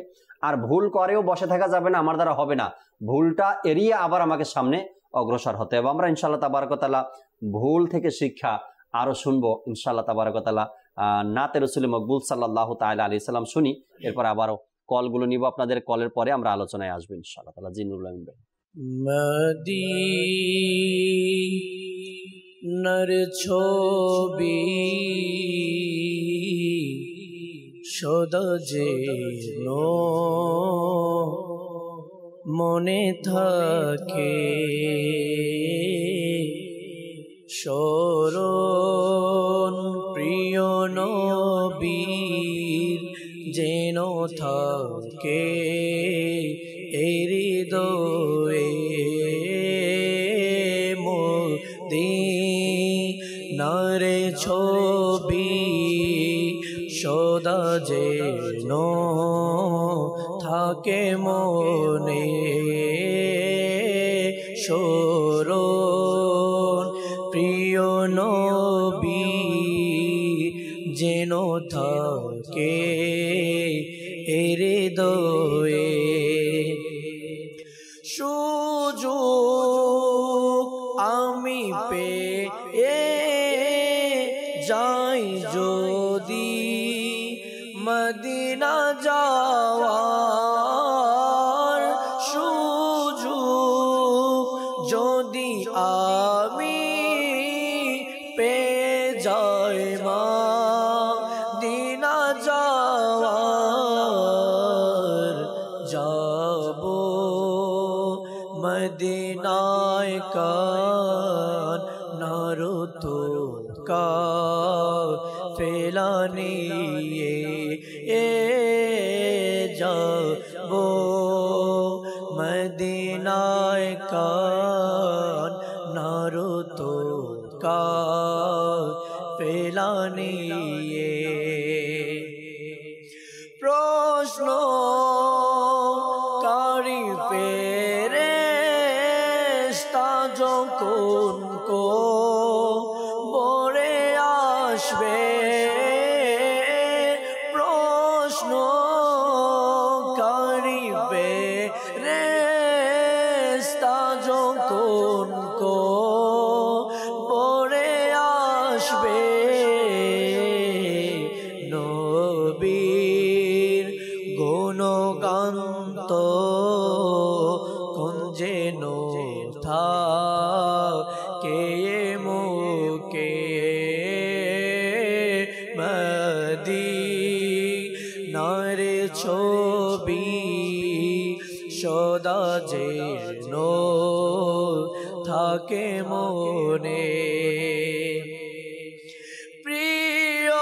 আর ভুল করেও বসে থাকা যাবে না, আমার দ্বারা হবে না, ভুলটা এড়িয়ে আবার আমাকে সামনে অগ্রসর হতে হবে। আমরা ইনশাআল্লাহ তাবারক ওয়া তাআলা ভুল থেকে শিক্ষা আরো শুনবো ইনশাআল্লাহ তাবারক ওয়া তাআলা। নাতে রাসূল মকবুল সাল্লাল্লাহু তাআলা আলাইহি সাল্লাম শুনি, এরপর আবারও কলগুলো নিব আপনাদের, কলের পরে আমরা আলোচনায় আসবো ইনশাআল্লাহ তাআলা। জি নুরুল আমিন ভাই। মদিনার ছবি সদা যেন মনে থাকে, স্মরণ প্রিয় নবীর যেন থাকে এই হৃদয়ে, মদিনার ছবি সদা যেন থাকে মনে, স্মরণ প্রিয় নবী যেন থাকে এই হৃদয়ে। সুযোগ আমি পেয়ে যাই যদি মদিনা যাওয়ার, সুযোগ যদি আমি পেয়ে যাই মদিনা যাওয়ার, যাব মদিনায় কান নারতো কাফেলা নিয়ে, যাব মদিনায় কান নারতো কাফেলা নিয়ে। প্রশ্নকারী ফেরেশতা যখন কবরে আসবে, প্রশ্নকারী ফেরেশতা যখন কবরে আসবে, নবীর গুণগান তো যেন থাকে মুখে, মদিনার ছবি সদা যেন থাকে মনে। প্রিয়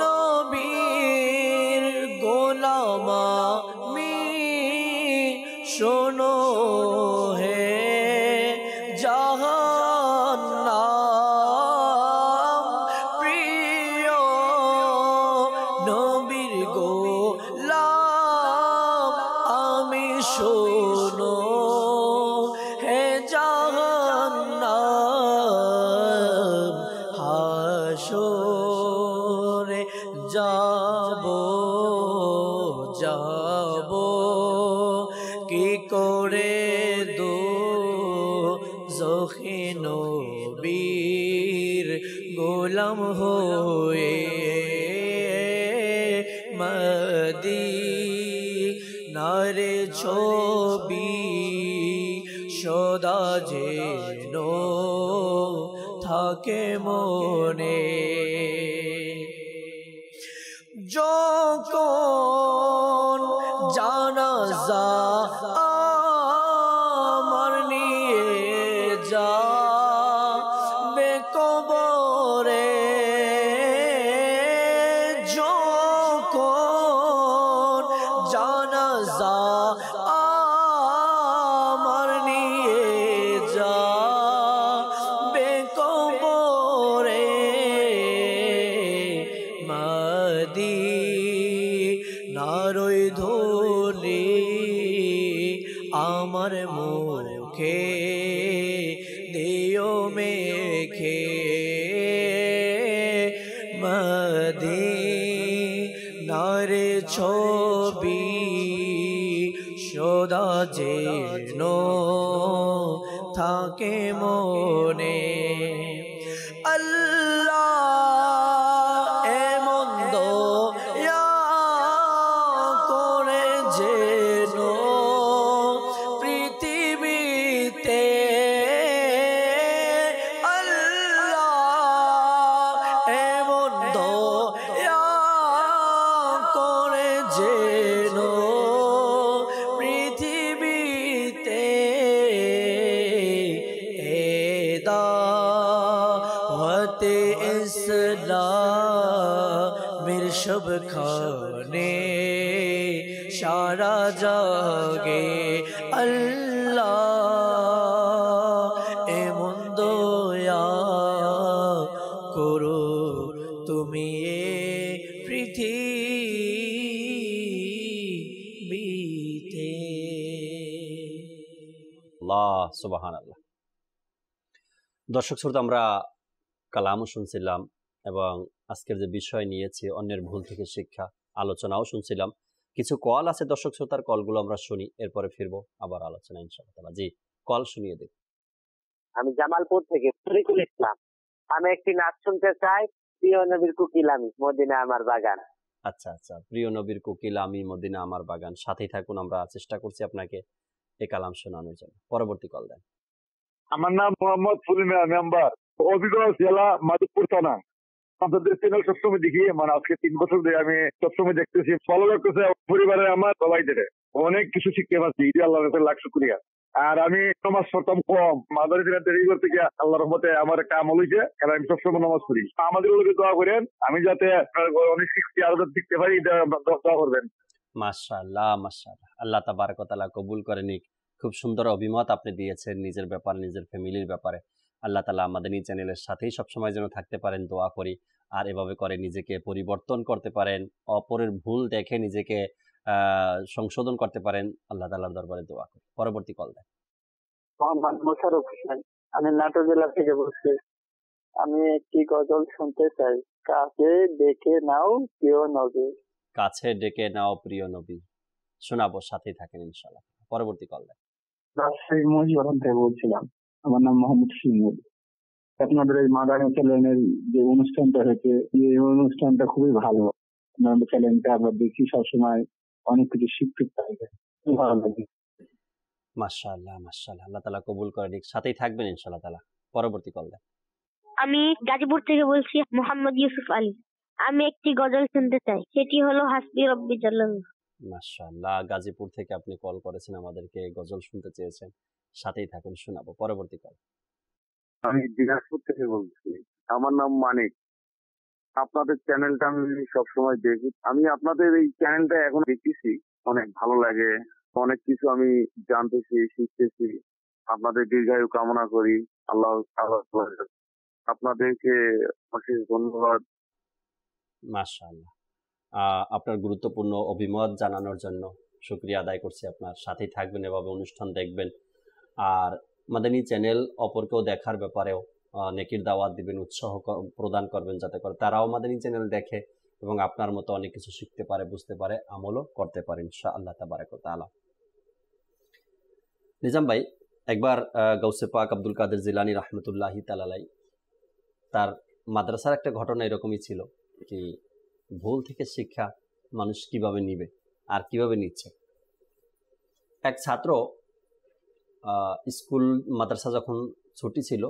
নবীর গোলাম আমি, শোনো হে জাহান্নাম, প্রিয় নবীর গোলাম আমি, শোনো হে জাহান্নাম, হাসরে যাব যাব কি করে দোজখে নবীর গোলাম হয়ে, মদিনার ছবি সদা যেন থাকে মনে। যখন জানাজা আমার নিয়ে যা বেকবরে যখন জানাজা আমার নিয়ে যা বেকবরে মদিনার ধুলি আমার মুখে দিও মেখে মদিনার ছবি সদা যেন থাকে মনে আল্লাহ এমন দয়া করে যেন পৃথিবীতে আল্লাহ এমন দয়া করে যেন পৃথিবীতে দাওয়াতে ইসলামের সবখানে সারা জাগে আল্লাহ এমন দয়া করো তুমি পৃথিবীতে। আল্লাহ সুবহানাল্লাহ। দর্শক শ্রোতা, আমরা কালামও শুনছিলাম এবং আজকের যে বিষয় নিয়েছি অন্যের ভুল থেকে শিক্ষা, আলোচনাও শুনছিলাম। কিছু কল আছে দর্শক শ্রোতার, কলগুলো আমরা শুনি, এরপরে ফিরবো আবার আলোচনা ইনশাআল্লাহ। জি, কল শুনিয়ে দিন। আমি জামালপুর থেকে শরীফুল ইসলাম। আমি একটি নাচ শুনতে চাই, প্রিয় নবীর কোকিল আমি মদিনা আমার বাগান। আচ্ছা আচ্ছা, প্রিয় নবীর কোকিল আমি মদিনা আমার বাগান। সাথেই থাকুন, আমরা চেষ্টা করছি আপনাকে এই কালাম শোনানোর জন্য। পরবর্তী কল দেন। আমার নাম মোহাম্মদ ফুলিমা মেম্বার, অভিজ্ঞতা জেলা মাধবপুর থানা। আপনাদের চ্যানেল সবসময় দেখি, মানে আজকে 3 বছর ধরে আমি সবসময় দেখতেছি, ফলো করতেছি। পরিবারের আমার সবাইদের অনেক কিছু শিখতে পারছি, আল্লাহর কাছে লাখ শুকরিয়া। আর আমি নামাজ পড়তাম কম, মাদারি দিনে দেরি করতে গিয়ে আল্লাহর রহমতে আমার একটা আমল হয়েছে, কারণ আমি সবসময় নামাজ পড়ি। আমাদের লোকে দোয়া করেন, আমি যাতে অনেক শিখতে আরো শিখতে পারি, দোয়া করবেন। মাশাআল্লাহ মাশাআল্লাহ, আল্লাহ তাবারক ওয়া তাআলা কবুল করে নিক। খুব সুন্দর অভিমত আপনি দিয়েছেন নিজের ব্যাপারে, নিজের ফ্যামিলির ব্যাপারে। আল্লাহ তাআলা আমাদের এই চ্যানেলের সাথেই সবসময় যেন থাকতে পারেন, দোয়া করি। আর এভাবে করে নিজেকে পরিবর্তন করতে পারেন, অপরের ভুল দেখে নিজেকে সংশোধন করতে পারেন। আল্লাহ তাআলার দরবারে দোয়া করি। পরবর্তী কল দেন। মোহাম্মদ মোশাররফ হোসেন, আমি নাটোর জেলা থেকে বলছি। আমি একটি গজল শুনতে চাই, কাছে ডেকে নাও প্রিয় নবী। কাছে ডেকে নাও প্রিয় নবী, শোনাবো, সাথেই থাকেন ইনশাআল্লাহ। পরবর্তী কল দেন। রাজশাহী মহিবাগান থেকে বলছিলাম। আমার নাম মোহাম্মদ শিমুল। আপনাদের এই মাদানী চ্যানেলের যে অনুষ্ঠানটা হয়েছে, এই অনুষ্ঠানটা খুবই ভালো। আপনাদের চ্যানেলটা আমরা দেখি সবসময়, অনেক কিছু শিখতে পাই, ভালো লাগে। মাশাআল্লাহ মাশাআল্লাহ, আল্লাহ তাআলা কবুল করে নিক, সাথেই থাকবেন ইনশাআল্লাহ তাআলা। পরবর্তী কল দেন। আমি গাজীপুর থেকে বলছি, মোহাম্মদ ইউসুফ আলী। আমি একটি গজল শুনতে চাই, সেটি হলো হাসবি রব্বি জাল্লাল্লাহ। মাশাআল্লাহ, গাজীপুর থেকে আপনি কল করেছেন, আমাদেরকে গজল শুনতে চেয়েছেন, সাথেই থাকুন, শোনাবো। পরবর্তী কল। আমি দিনাজপুর থেকে বলছি। আমার নাম মানিক। আপনাদের চ্যানেলটা আমি সবসময় দেখি। আমি আপনাদের এই চ্যানেলটা এখন দেখতেছি, অনেক ভালো লাগে। অনেক কিছু আমি জানতেছি, শিখতেছি। আপনাদের দীর্ঘায়ু কামনা করি। আল্লাহ আপনাদেরকে অশেষ ধন্যবাদ। মাশাআল্লাহ, আপনার গুরুত্বপূর্ণ অভিমত জানানোর জন্য শুকরিয়া আদায় করছি। আপনার সাথেই থাকবেন, এভাবে অনুষ্ঠান দেখবেন। আর মাদানী চ্যানেল অপরকেও দেখার ব্যাপারেও নেকির দাওয়াত দিবেন, উৎসাহ প্রদান করবেন, যাতে করে তারাও মাদানী চ্যানেল দেখে এবং আপনার মতো অনেক কিছু শিখতে পারে, বুঝতে পারে, আমলও করতে পারে ইনশাআল্লাহ তাবারাক ওয়া তাআলা। নিজাম ভাই, একবার গাউসে পাক আব্দুল কাদের জিলানী রাহমাতুল্লাহি তাআলা আলাইহি, তার মাদ্রাসার একটা ঘটনা এরকমই ছিল কি, ভুল থেকে শিক্ষা মানুষ কিভাবে নিবে আর কিভাবে নিচ্ছে। এক ছাত্র স্কুল মাদ্রাসা যখন ছুটি ছিল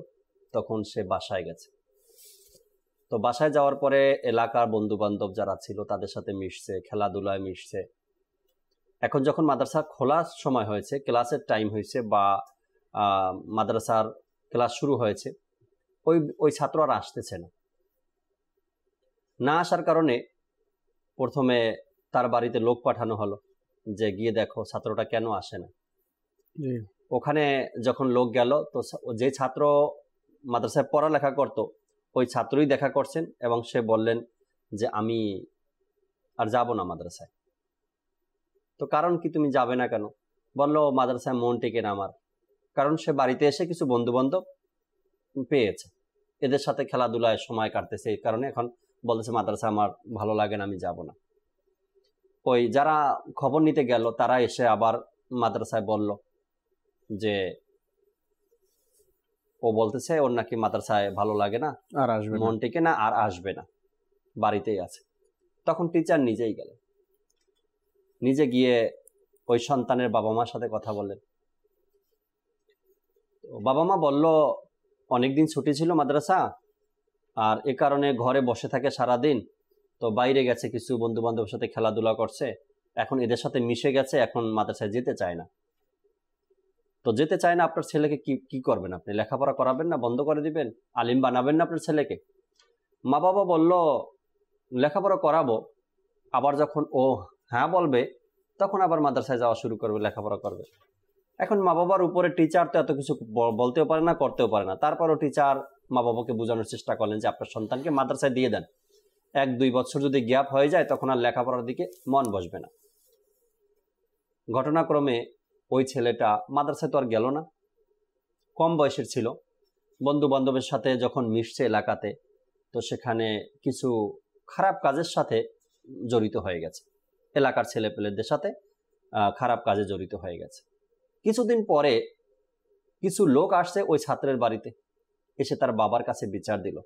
তখন সে বাসায় গেছে। তো বাসায় যাওয়ার পরে এলাকার বন্ধু বান্ধব যারা ছিল তাদের সাথে মিশছে, খেলাধুলায় মিশছে। এখন যখন মাদ্রাসা খোলার সময় হয়েছে, ক্লাসের টাইম হয়েছে বা মাদ্রাসার ক্লাস শুরু হয়েছে, ওই ছাত্র আর আসতেছে না আসার কারণে প্রথমে তার বাড়িতে লোক পাঠানো হলো যে গিয়ে দেখো ছাত্রটা কেন আসে না। ওখানে যখন লোক গেল তো যে ছাত্র মাদ্রাসায় পড়ালেখা করত ওই ছাত্রই দেখা করছেন এবং সে বললেন যে আমি আর যাব না মাদ্রাসায়। তো কারণ কি, তুমি যাবে না কেন? বললো মাদ্রাসায় মন টেকে না আমার, কারণ সে বাড়িতে এসে কিছু বন্ধু বান্ধব পেয়েছে, এদের সাথে খেলাধুলায় সময় কাটতেছে, এই কারণে এখন বলতেছে মাদ্রাসা আমার ভালো লাগে না, আমি যাব না। ওই যারা খবর নিতে গেল তারা এসে আবার মাদ্রাসায় বলল যে ও বলতেছে ওর নাকি মাদ্রাসায় ভালো লাগে না, আর আসবে মন টেকে না, আর আসবে না, বাড়িতেই আছে। তখন টিচার নিজেই গেলেন, নিজে গিয়ে ওই সন্তানের বাবা মার সাথে কথা বললেন। বাবা মা বলল অনেকদিন ছুটি ছিল মাদ্রাসা, আর এ কারণে ঘরে বসে থাকে সারাদিন, তো বাইরে গেছে কিছু বন্ধু বান্ধবের সাথে খেলাধুলা করছে, এখন এদের সাথে মিশে গেছে, এখন মাদ্রাসায় যেতে চায় না। তো যেতে চায় না, আপনার ছেলেকে কি করবেন আপনি? লেখাপড়া করাবেন না, বন্ধ করে দিবেন, আলিম বানাবেন না আপনার ছেলেকে? মা বাবা বলল লেখাপড়া করাবো, আবার যখন ও হ্যাঁ বলবে তখন আবার মাদ্রাসায় যাওয়া শুরু করবে, লেখাপড়া করবে। এখন মা বাবার উপরে টিচার তো এত কিছু বলতেও পারে না, করতেও পারে না। তারপরও টিচার মা বাবাকে বোঝানোর চেষ্টা করলেন যে আপনার সন্তানকে মাদ্রাসায় দিয়ে দেন, 1-2 বছর যদি গ্যাপ হয়ে যায় তখন আর লেখাপড়ার দিকে মন বসবে না। ঘটনাক্রমে ওই ছেলেটা মাদ্রাসায় তো আর গেল না, কম বয়সের ছিল, বন্ধু বান্ধবের সাথে যখন মিশছে এলাকাতে, তো সেখানে কিছু খারাপ কাজের সাথে জড়িত হয়ে গেছে, এলাকার ছেলেপেলেদের সাথে খারাপ কাজে জড়িত হয়ে গেছে। কিছুদিন পরে কিছু লোক আসছে ওই ছাত্রের বাড়িতে, এসে তার বাবার কাছে বিচার দিল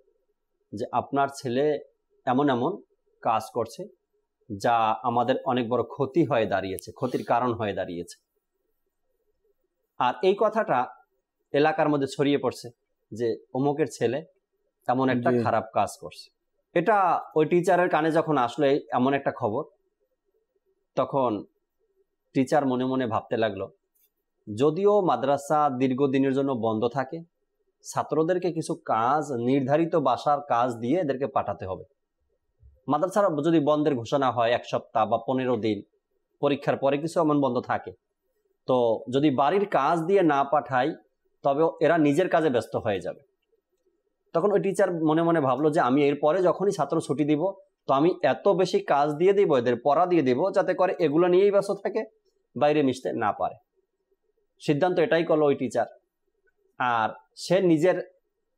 যে আপনার ছেলে এমন এমন কাজ করছে যা আমাদের অনেক বড় ক্ষতি হয়ে দাঁড়িয়েছে, ক্ষতির কারণ হয়ে দাঁড়িয়েছে। আর এই কথাটা এলাকার মধ্যে ছড়িয়ে পড়ছে যে অমুকের ছেলে এমন একটা খারাপ কাজ করছে। এটা ওই টিচারের কানে যখন আসলো এমন একটা খবর, তখন টিচার মনে মনে ভাবতে লাগলো যদিও মাদ্রাসা দীর্ঘদিনের জন্য বন্ধ থাকে, ছাত্রদেরকে কিছু কাজ, নির্ধারিত বাসার কাজ দিয়ে এদেরকে পাঠাতে হবে। মাদ্রাসার যদি বন্ধের ঘোষণা হয় 1 সপ্তাহ বা 15 দিন, পরীক্ষার পরে কিছু এমন বন্ধ থাকে, তো যদি বাড়ির কাজ দিয়ে না পাঠাই তবে এরা নিজের কাজে ব্যস্ত হয়ে যাবে। তখন ওই টিচার মনে মনে ভাবলো যে আমি এরপরে যখনই ছাত্র ছুটি দিব তো আমি এত বেশি কাজ দিয়ে দিব, এদের পড়া দিয়ে দিব, যাতে করে এগুলো নিয়েই ব্যস্ত থাকে, বাইরে মিশতে না পারে। সিদ্ধান্ত এটাই করলো ওই টিচার। আর সে নিজের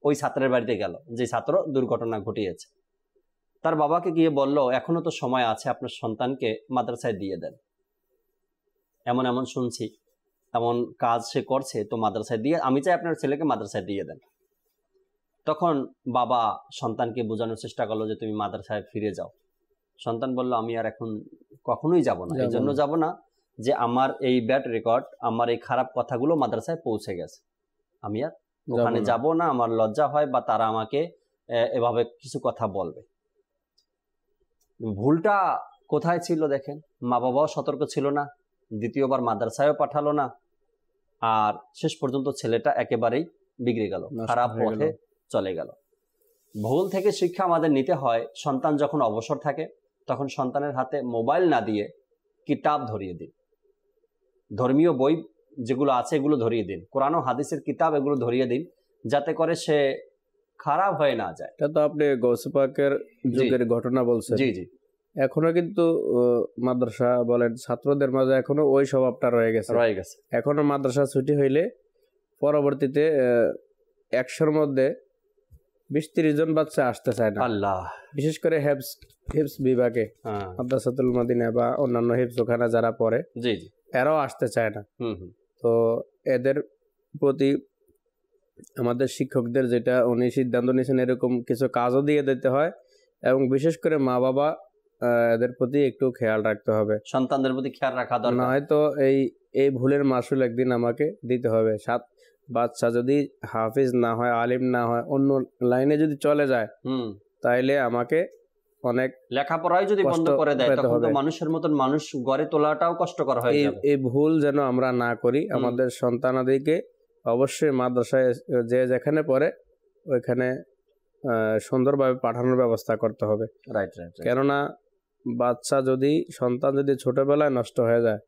ওই ছাত্রের বাড়িতে গেল যে ছাত্র দুর্ঘটনা ঘটিয়েছে। তার বাবাকে গিয়ে বলল এখনো তো সময় আছে, আপনার সন্তানকে মাদ্রাসায় দিয়ে দেন, এমন এমন শুনছি, এমন কাজ সে করছে, তো মাদ্রাসায় দিয়ে, আমি চাই আপনার ছেলেকে মাদ্রাসায় দিয়ে দেন। তখন বাবা সন্তানকে বোঝানোর চেষ্টা করলো যে তুমি মাদ্রাসায় ফিরে যাও। সন্তান বলল আমি আর এখন কখনোই যাব না। এই জন্য যাব না যে আমার এই ব্যাড রেকর্ড, আমার এই খারাপ কথাগুলো মাদ্রাসায় পৌঁছে গেছে, আমি আর ওখানে যাব না, আমার লজ্জা হয় বা তারা আমাকে এভাবে কিছু কথা বলবে। ভুলটা কোথায় ছিল দেখেন, মা বাবাও সতর্ক ছিল না, দ্বিতীয়বার মাদ্রাসায়ও পাঠালো না, আর শেষ পর্যন্ত ছেলেটা একেবারেই বিগড়ে গেল, খারাপ পথে চলে গেল। ভুল থেকে শিক্ষা আমাদের নিতে হয়। সন্তান যখন অবসর থাকে তখন সন্তানের হাতে মোবাইল না দিয়ে কিতাব ধরিয়ে দিন, ধর্মীয় বই যেগুলো আছে এগুলো ধরিয়ে দিন, কোরআন ও হাদিসের কিতাব এগুলো ধরিয়ে দিন, যাতে করে সে খারাপ হয়ে না যায়। এটা তো আপনি গৌসে পাকের যুগের ঘটনা বলছেন। জি জি, এখনো কিন্তু মাদ্রাসা বলেন ছাত্রদের মাঝে এখনো ওই স্বভাবটা রয়ে গেছে। এখনো মাদ্রাসা ছুটি হইলে পরবর্তীতে 100-র মধ্যে 20-30 জন বাচ্চা আসতে চায় না। আল্লাহ, বিশেষ করে হিফজ বিভাগে, মাদ্রাসাতুল মদিনা বা অন্যান্য হিফজখানা যারা পড়ে, জি জি, এরাও আসতে চায় না। তো এদের প্রতি আমাদের শিক্ষকদের যেটা উনি সিদ্ধান্ত নিয়েছেন, এরকম কিছু কাজও দিয়ে দিতে হয়, এবং বিশেষ করে মা বাবা এদের প্রতি একটু খেয়াল রাখতে হবে, সন্তানদের প্রতি খেয়াল রাখা দরকার। না হয়তো এই ভুলের মাসুল একদিন আমাকে দিতে হবে। বাচ্চা যদি হাফিজ না হয়, আলিম না হয়, অন্য লাইনে যদি চলে যায়, তাইলে আমাকে অনেক লেখাপড়াই যদি বন্ধ কষ্ট করে দেয় পেতে তখন তো হবে। মানুষের মতন মানুষ গড়ে তোলাটাও কষ্টকর হয়ে এই যাবে। এই ভুল যেন আমরা না করি। আমাদের সন্তানাদিকে অবশ্যই মাদ্রাসায় যে যেখানে পড়ে ওইখানে সুন্দরভাবে পাঠানোর ব্যবস্থা করতে হবে। Right right. কেননা বাচ্চা যদি সন্তান যদি ছোটবেলায় নষ্ট হয়ে যায়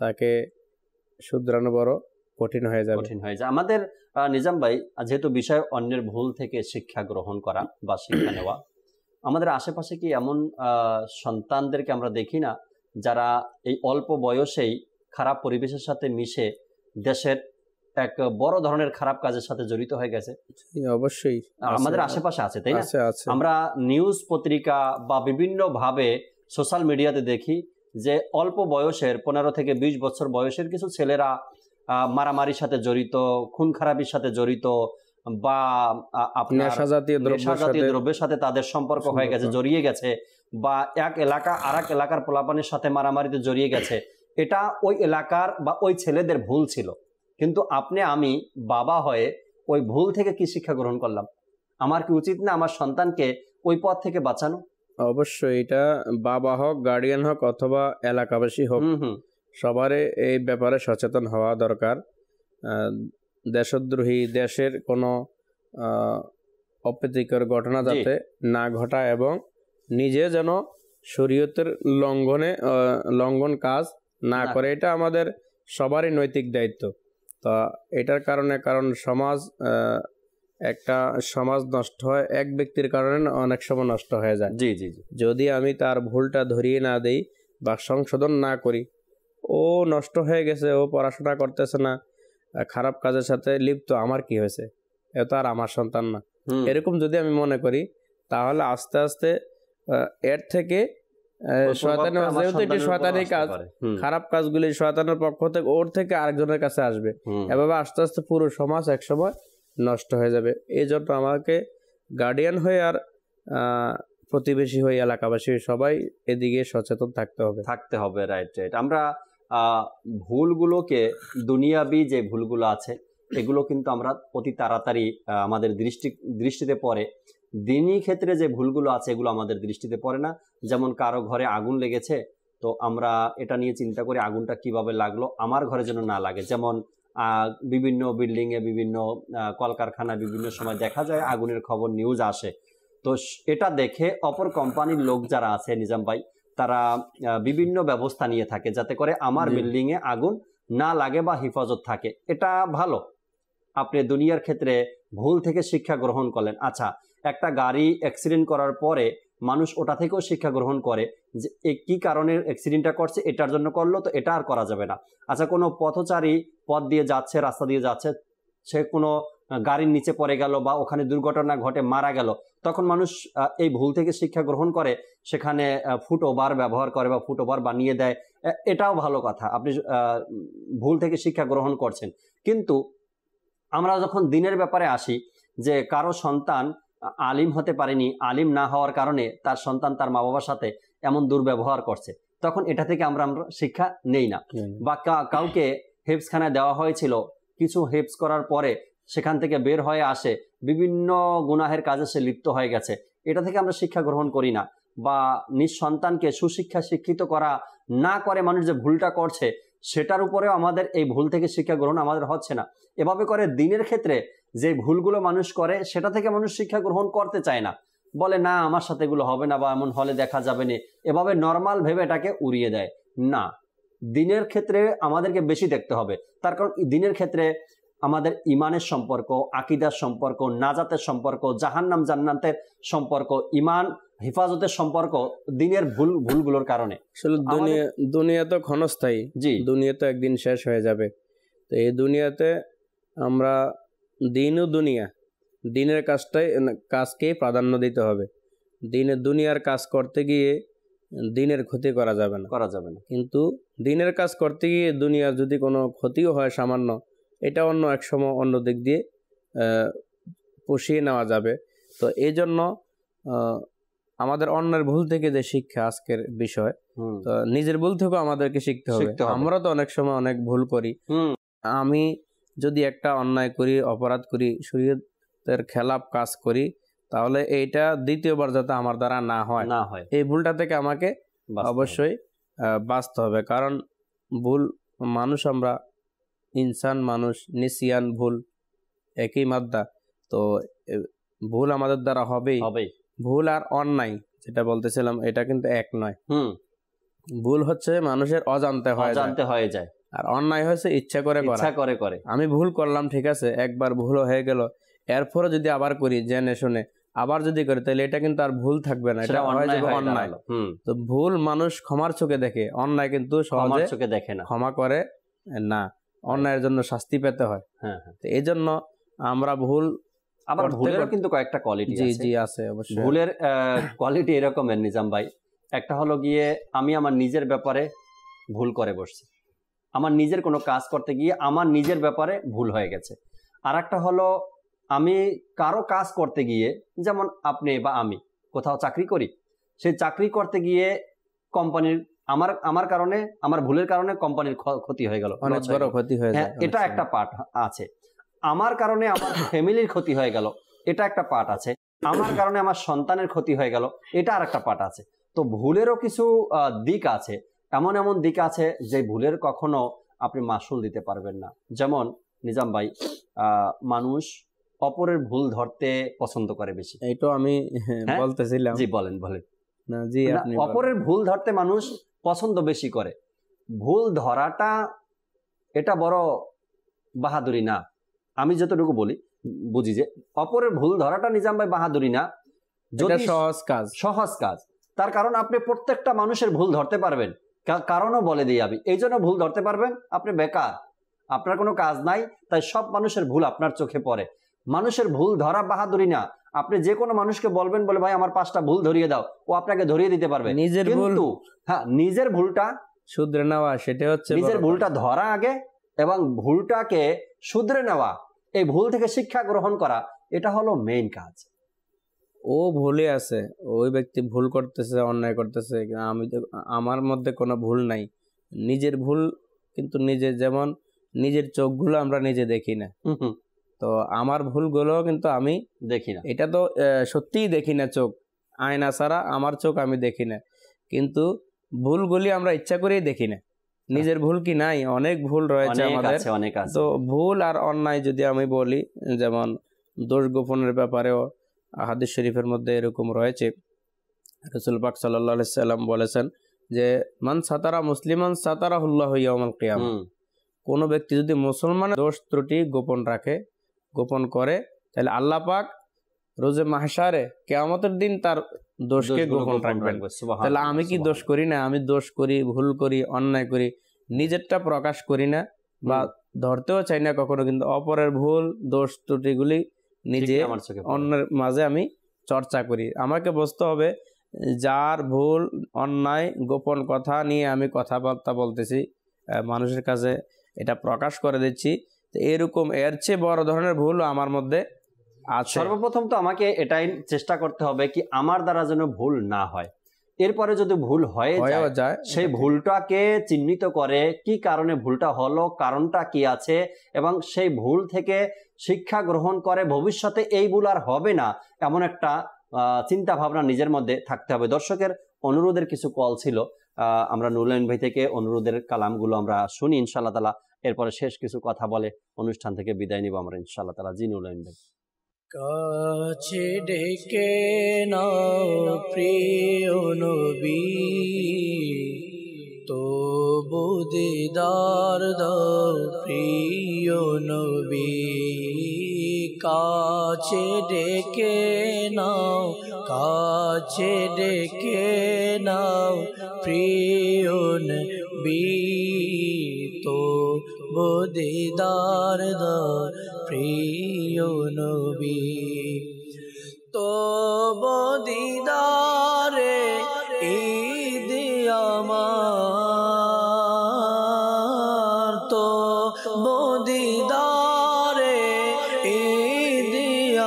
তাকে শুধরানো বড় কঠিন হয়ে যাবে। কঠিন হয়ে যায়। আমাদের নিজাম ভাই, যেহেতু বিষয় অন্যের ভুল থেকে শিক্ষা গ্রহণ করা বা শিক্ষা নেওয়া, আমাদের আশেপাশে কি এমন সন্তানদেরকে আমরা দেখি না যারা এই অল্প বয়সেই খারাপ পরিবেশের সাথে মিশে দেশের এক বড় ধরনের খারাপ কাজের সাথে জড়িত হয়ে গেছে? অবশ্যই আমাদের আশেপাশে আছে, তাই না? আছে। আমরা নিউজ পত্রিকা বা বিভিন্ন ভাবে সোশ্যাল মিডিয়াতে দেখি যে অল্প বয়সের 15 থেকে 20 বছর বয়সের কিছু ছেলেরা মারামারির সাথে জড়িত, খুন খারাপির সাথে জড়িত, বা আপনার নেশাজাতীয় দ্রব্যের সাথে তাদের সম্পর্ক হয়ে গেছে, জড়িয়ে গেছে, বা এক এলাকা আর এক এলাকার পোলাপানের সাথে মারামারিতে জড়িয়ে গেছে। এটা ওই এলাকার বা ওই ছেলেদের ভুল ছিল, কিন্তু আপনি আমি বাবা হয়ে ওই ভুল থেকে কি শিক্ষা গ্রহণ করলাম? আমার কি উচিত না আমার সন্তানকে ওই পথ থেকে বাঁচানো? অবশ্যই এটা বাবা হোক, গার্ডিয়ান হোক, অথবা এলাকাবাসী হোক, সবারই এই ব্যাপারে সচেতন হওয়া দরকার। দেশদ্রোহী, দেশের কোনো অপ্রীতিকর ঘটনা যাতে না ঘটায় এবং নিজে যেন শরীয়তের লঙ্ঘন কাজ না করে, এটা আমাদের সবারই নৈতিক দায়িত্ব। তো এটার কারণ একটা সমাজ নষ্ট হয় এক ব্যক্তির কারণে, অনেক সময় নষ্ট হয়ে যায়। জি জি জি। যদি আমি তার ভুলটা ধরিয়ে না দেই বা সংশোধন না করি, ও নষ্ট হয়ে গেছে, ও পড়াশোনা করতেছে না, খারাপ কাজের সাথে লিপ্ত, আমার কি হয়েছে, এ তো আর আমার সন্তান না, এরকম যদি আমি মনে করি, তাহলে আস্তে আস্তে এর থেকে যেহেতু এটি শয়তানি কাজ, খারাপ কাজগুলি শয়তানের পক্ষ থেকে ওর থেকে আরেকজনের কাছে আসবে, এভাবে আস্তে আস্তে পুরো সমাজ একসময় নষ্ট হয়ে যাবে। এই জন্য আমাকে গার্ডিয়ান হয়ে আর প্রতিবেশী হয়ে এলাকাবাসী সবাই এদিকে সচেতন থাকতে হবে। Right right. আমরা ভুলগুলোকে, দুনিয়াবি যে ভুলগুলো আছে এগুলো কিন্তু আমরা অতি তাড়াতাড়ি আমাদের দৃষ্টিতে পড়ে। দিনী ক্ষেত্রে যে ভুলগুলো আছে এগুলো আমাদের দৃষ্টিতে পড়ে না। যেমন কারো ঘরে আগুন লেগেছে, তো আমরা এটা নিয়ে চিন্তা করি আগুনটা কিভাবে লাগলো, আমার ঘরে যেন না লাগে। যেমন বিভিন্ন বিল্ডিংয়ে, বিভিন্ন কলকারখানায় বিভিন্ন সময় দেখা যায় আগুনের খবর নিউজ আসে, তো এটা দেখে অপর কোম্পানির লোক যারা আছে নিজাম ভাই, তারা বিভিন্ন ব্যবস্থা নিয়ে থাকে যাতে করে আমার বিল্ডিংয়ে আগুন না লাগে বা হেফাজত থাকে। এটা ভালো। আপনি দুনিয়ার ক্ষেত্রে ভুল থেকে শিক্ষা গ্রহণ করলেন। আচ্ছা, একটা গাড়ি অ্যাক্সিডেন্ট করার পরে মানুষ ওটা থেকেও শিক্ষা গ্রহণ করে যে কি কারণে অ্যাক্সিডেন্টটা করছে, এটার জন্য করলো, তো এটা আর করা যাবে না। আচ্ছা, কোনো পথচারী পথ দিয়ে যাচ্ছে, রাস্তা দিয়ে যাচ্ছে, সে কোনো গাড়ির নিচে পড়ে গেল বা ওখানে দুর্ঘটনা ঘটে মারা গেল, তখন মানুষ এই ভুল থেকে শিক্ষা গ্রহণ করে সেখানে ফুটওভার ব্যবহার করে বা ফুটওভার বানিয়ে দেয়। এটাও ভালো কথা, আপনি ভুল থেকে শিক্ষা গ্রহণ করছেন। কিন্তু আমরা যখন দিনের ব্যাপারে আসি, যে কারো সন্তান আলিম হতে পারেনি, আলিম না হওয়ার কারণে তার সন্তান তার মা বাবার সাথে এমন দুর্ব্যবহার করছে, তখন এটা থেকে আমরা শিক্ষা নেই না। বা কাউকে হেফজখানায় দেওয়া হয়েছিল, কিছু হেফজ করার পরে সেখান থেকে বের হয়ে আসে বিভিন্ন গুনাহের কাজে সে লিপ্ত হয়ে গেছে, এটা থেকে আমরা শিক্ষা গ্রহণ করি না। বা নিজ সন্তানকে সুশিক্ষা শিক্ষিত করা না করে মানুষ যে ভুলটা করছে সেটার উপরেও আমাদের এই ভুল থেকে শিক্ষা গ্রহণ আমাদের হচ্ছে না। এভাবে করে দিনের ক্ষেত্রে যে ভুলগুলো মানুষ করে সেটা থেকে মানুষ শিক্ষা গ্রহণ করতে চায় না, বলে না আমার সাথে এগুলো হবে না বা এমন হলে দেখা যাবে না, এভাবে নর্মাল ভেবে এটাকে উড়িয়ে দেয়। না, দিনের ক্ষেত্রে আমাদেরকে বেশি দেখতে হবে। তার কারণ দিনের ক্ষেত্রে আমাদের ইমানের সম্পর্ক, আকিদার সম্পর্ক, নাজাতের সম্পর্ক, জাহান্নাম জান্নাতের সম্পর্ক, ইমান হেফাজতের সম্পর্ক দিনের ভুলগুলোর কারণে। দুনিয়া তো ক্ষণস্থায়ী, দুনিয়া তো একদিন শেষ হয়ে যাবে। তো এই দুনিয়াতে আমরা দিনের কাজকেই প্রাধান্য দিতে হবে। দুনিয়ার কাজ করতে গিয়ে দিনের ক্ষতি করা যাবে না। কিন্তু দিনের কাজ করতে গিয়ে দুনিয়ার যদি কোনো ক্ষতিও হয় সামান্য, এটা অন্য এক সময় অন্য দিক দিয়ে পুষিয়ে নেওয়া যাবে। তো এই জন্য আমাদের অন্যের ভুল থেকে যে শিক্ষা আজকের বিষয়, তো নিজের ভুল থেকেও আমাদেরকে শিখতে হবে। আমরা তো অনেক সময় অনেক ভুল করি। আমি যদি একটা অন্যায় করি, অপরাধ করি, শরীয়তের খেলাফ কাজ করি, তাহলে এইটা দ্বিতীয়বার যাতে আমার দ্বারা না হয়, এই ভুলটা থেকে আমাকে অবশ্যই বাঁচতে হবে। কারণ ভুল মানুষ, আমরা ইনসান মানুষ, নিসিয়ান ভুল একই মাদ্দা, তো ভুল আমাদের দ্বারা হবেই। ভুল আর অন্যায় যেটা বলতেছিলাম এটা কিন্তু এক নয়। ভুল হচ্ছে মানুষের অজান্তে হয়ে যায়, আর অন্যায় হচ্ছে ইচ্ছা করে করা। আমি ভুল করলাম, ঠিক আছে, একবার ভুল হয়ে গেল, এরপরে যদি আবার করি জেনে শুনে আবার যদি করি, তাহলে এটা কিন্তু আর ভুল থাকবে না, এটা হয়ে যাবে অন্যায়। তো ভুল মানুষ ক্ষমার চোখে দেখে, অন্যায় কিন্তু সহজে চোখে দেখে না, ক্ষমা করে না, অন্যায়ের জন্য শাস্তি পেতে হয়। তো এই জন্য আমরা ভুল, আবার ভুলেরও কিন্তু কয়েকটা কোয়ালিটি আছে। জি আছে অবশ্যই। ভুলের কোয়ালিটি এরকমের নিজাম ভাই, একটা হলো গিয়ে আমি আমার নিজের ব্যাপারে ভুল করে বসছি, আমার নিজের কোনো কাজ করতে গিয়ে আমার নিজের ব্যাপারে ভুল হয়ে গেছে। আর একটা হলো আমি কারো কাজ করতে গিয়ে, যেমন আপনি বা আমি কোথাও চাকরি করি, সেই চাকরি করতে গিয়ে কোম্পানির আমার কারণে, আমার ভুলের কারণে কোম্পানির ক্ষতি হয়ে গেল, অনেক বড় ক্ষতি হয়ে যায়, এটা একটা পার্ট আছে। আমার কারণে আমার ফ্যামিলির ক্ষতি হয়ে গেল, এটা একটা পার্ট আছে। আমার কারণে আমার সন্তানের ক্ষতি হয়ে গেল, এটা আর একটা পার্ট আছে। তো ভুলেরও কিছু দিক আছে, এমন এমন দিক আছে যে ভুলের কখনো আপনি মাসুল দিতে পারবেন না। যেমন নিজাম ভাই, মানুষ অপরের ভুল ধরতে পছন্দ করে বেশি, এইটা আমি বলতেছিলাম। জি বলেন। না জি, আপনি অপরের ভুল ধরতে মানুষ পছন্দ বেশি করে। ভুল ধরাটা এটা বড় বাহাদুরি না, আমি যতটুকু বুঝি যে অপরের ভুল ধরাটা নিজাম ভাই বাহাদুরি না, যদি সহজ কাজ। তার কারণ আপনি প্রত্যেকটা মানুষের ভুল ধরতে পারবেন, কারণও বলে দিই আমি, এই জন্য ভুল ধরতে পারবেন। আপনি বেকার, আপনার কোনো কাজ নাই, তাই সব মানুষের ভুল আপনার চোখে পড়ে। মানুষের ভুল ধরা বাহাদুরি না। আপনি যে কোনো মানুষকে বলবেন, বলে ভাই আমার 5টা ভুল ধরিয়ে দাও, ও আপনাকে ধরিয়ে দিতে পারবে। কিন্তু নিজের ভুলটা শুধরে নেওয়া, সেটা হচ্ছে নিজের ভুলটা ধরা আগে, এবং ভুলটাকে শুধরে নেওয়া, এই ভুল থেকে শিক্ষা গ্রহণ করা, এটা হলো মেইন কাজ। ও ভুলে আছে, ওই ব্যক্তি ভুল করতেছে, অন্যায় করতেছে, আমার মধ্যে কোনো ভুল নাই। নিজের ভুল কিন্তু নিজে, যেমন নিজের চোখগুলো আমরা নিজে দেখি না, তো আমার ভুলগুলো কিন্তু আমি দেখি না, এটা তো সত্যিই দেখি না, চোখ আয়না ছাড়া আমার চোখ আমি দেখি না, কিন্তু ভুলগুলি আমরা ইচ্ছা করেই দেখি না। নিজের ভুল কি নাই? অনেক ভুল রয়েছে আমাদের। তো ভুল আর অন্যায় যদি আমি বলি, যেমন দোষ গোপনের ব্যাপারেও হাদিস শরীফের মধ্যে এরকম রয়েছে, রাসূল পাক সাল্লাল্লাহু আলাইহি সাল্লাম বলেছেন যে মান সাতারা মুসলিমান সাতারাহুল্লাহু ইয়াউমাল কিয়ামা, কোনো ব্যক্তি যদি মুসলমানের দোষ ত্রুটি গোপন করে, তাহলে আল্লাহ পাক রোজে মাহশারে কিয়ামতের দিন তার দোষকে গোপন রাখবেন। তাহলে আমি কি দোষ করি না? আমি দোষ করি, ভুল করি, অন্যায় করি, নিজেরটা প্রকাশ করি না বা ধরতেও চাই না কখনো, কিন্তু অপরের ভুল দোষ ত্রুটিগুলি নিজে অন্যের মাঝে আমি চর্চা করি। আমাকে বুঝতে হবে যার ভুল অন্যায় গোপন কথা নিয়ে আমি কথাবার্তা বলতেছি, মানুষের কাছে এটা প্রকাশ করে দিচ্ছি, তো এরকম এর চেয়ে বড় ধরনের ভুল আমার মধ্যে আছে। সর্বপ্রথম তো আমাকে এটাই চেষ্টা করতে হবে কি আমার দ্বারা যেন ভুল না হয়। এরপরে যদি ভুল হয়ে যায়, সেই ভুলটাকে চিহ্নিত করে কি কারণে ভুলটা হলো, কারণটা কি আছে, এবং সেই ভুল থেকে শিক্ষা গ্রহণ করে ভবিষ্যতে এই ভুল আর হবে না, এমন একটা চিন্তা ভাবনা নিজের মধ্যে থাকতে হবে। দর্শকের অনুরোধের কিছু কল ছিল, আমরা নুরুল ভাই থেকে অনুরোধের কালামগুলো আমরা শুনি ইনশাআল্লাহ তাআলা, এরপরে শেষ কিছু কথা বলে অনুষ্ঠান থেকে বিদায় নিব আমরা ইনশাআল্লাহ তাআলা। জি নুরুল ভাই। কাছে ডেকে নাও প্রিয় নবী, তবু দিদার দাও প্রিয় নবী, কাছে ডেকে নাও, কাছে ডেকে নাও প্রিয় নবী, তবু দিদার দাও প্রিয় নবী, তবু দিদারে ঈদ আমার, তবু দিদারে ঈদ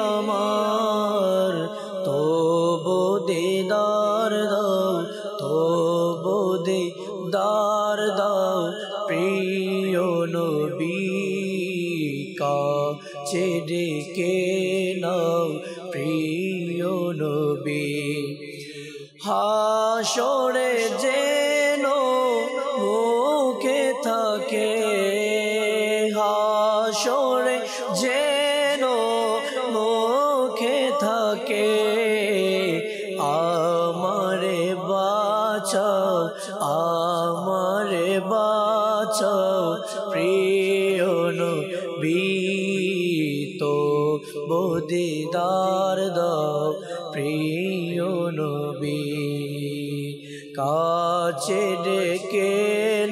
আমার, তবু দিদার দাও, তবু দিদার দাও প্রিয় নবী, কাছে ডেকে নাও প্রিয় নবী হাসরে যেন মুখে থাকে হাসরে যেন মুখে থাকে আমারে বাঁচাও আমারে বাঁচাও প্রিয় নবী তো দিদার দাও প্রিয় নবী কাছে ডেকে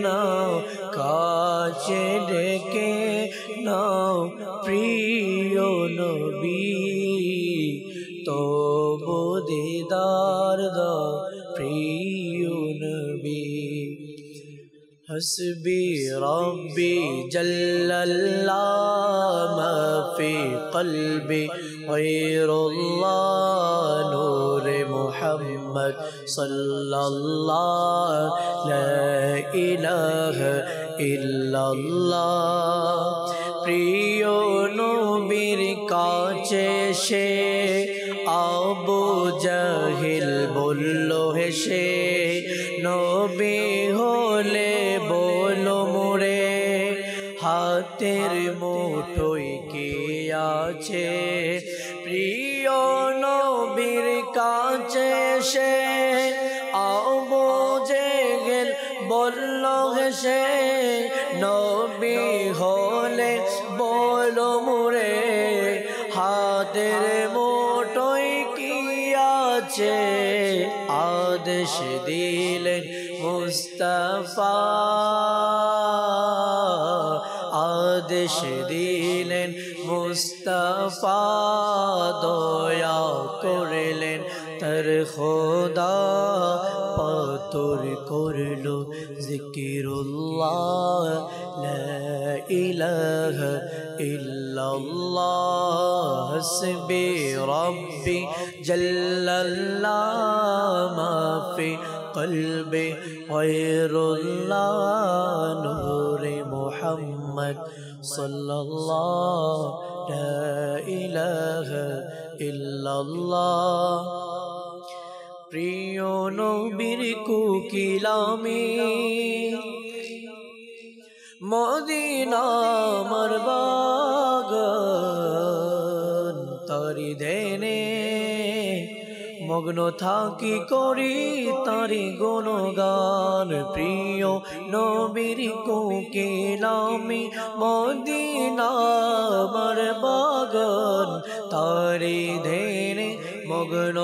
নাও কাছে ডেকে নাও প্রিয় নবী তো দিদার দাও প্রিয় নবী حسبي ربي جل الله ما في قلبي غير الله نور محمد صلى الله لا إله إلا الله প্রিয় নবীর কাছে সে আবু জাহিল বলল হেসে নবী হলে বলো মোরে হাতের মুঠোয় কে আছে প্রিয় নবীর কাছে সে আবু জাহিল বলল হেসে নবী হলে বলো মোরে হাতের মুঠোয় কি আছে আদেশ দিলেন মুস্তাফা আদেশ দিলেন মুস্তাফা দয়া করলেন তার খোদা পাথর করলো জিকিরুল্লাহ লা ইলাহা ইল্লাল্লাহ হাসবি রব্বি জাল্লাল্লাহ মা ফি قلبي غير الله نور محمد صلى الله لا إله إلا الله প্রিয় নবীর কুকিলামি মদিনা আমার বাগান তারি দেনে মগ্ন থাকি করি তারি গুণগান প্রিয় নবীর কোকিলামি মদিনা আমার বাগান তারি ধেনে মগ্ন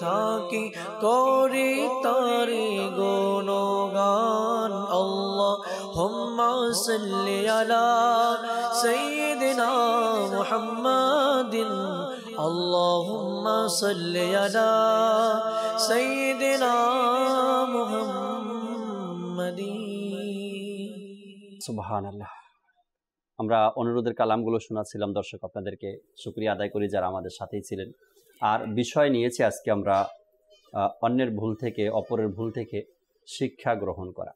থাকি করি তারি গুণগান আল্লাহুম্মা সাল্লি আলা সাইয়্যিদিনা মুহাম্মাদিন আল্লাহুম্মা সাল্লি আলা সাইয়্যিদিনা মুহাম্মাদিন সুবহানাল্লাহ। আমরা অনুরোধের কালামগুলো শোনাচ্ছিলাম দর্শক, আপনাদেরকে শুকরিয়া আদায় করি যারা আমাদের সাথেই ছিলেন। আর বিষয় নিয়েছি আজকে আমরা অন্যের ভুল থেকে, অপরের ভুল থেকে শিক্ষা গ্রহণ করা।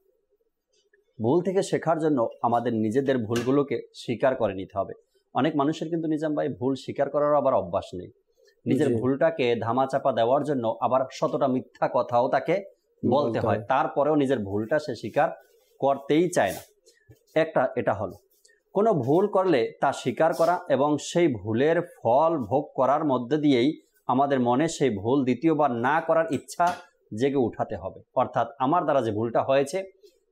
ভুল থেকে শেখার জন্য আমাদের নিজেদের ভুলগুলোকে স্বীকার করে নিতে হবে। অনেক মানুষের কিন্তু নিজাম ভাই ভুল স্বীকার করার আবার অভ্যাস নেই। নিজের ভুলটাকে ধামাচাপা দেওয়ার জন্য আবার শতটা মিথ্যা কথাও তাকে বলতে হয়, তারপরেও নিজের ভুলটা সে স্বীকার করতেই চায় না। এটা হলো কোনো ভুল করলে তা স্বীকার করা এবং সেই ভুলের ফল ভোগ করার মধ্যে দিয়েই আমাদের মনে সেই ভুল দ্বিতীয়বার না করার ইচ্ছা জেগে উঠাতে হবে। অর্থাৎ আমার দ্বারা যে ভুলটা হয়েছে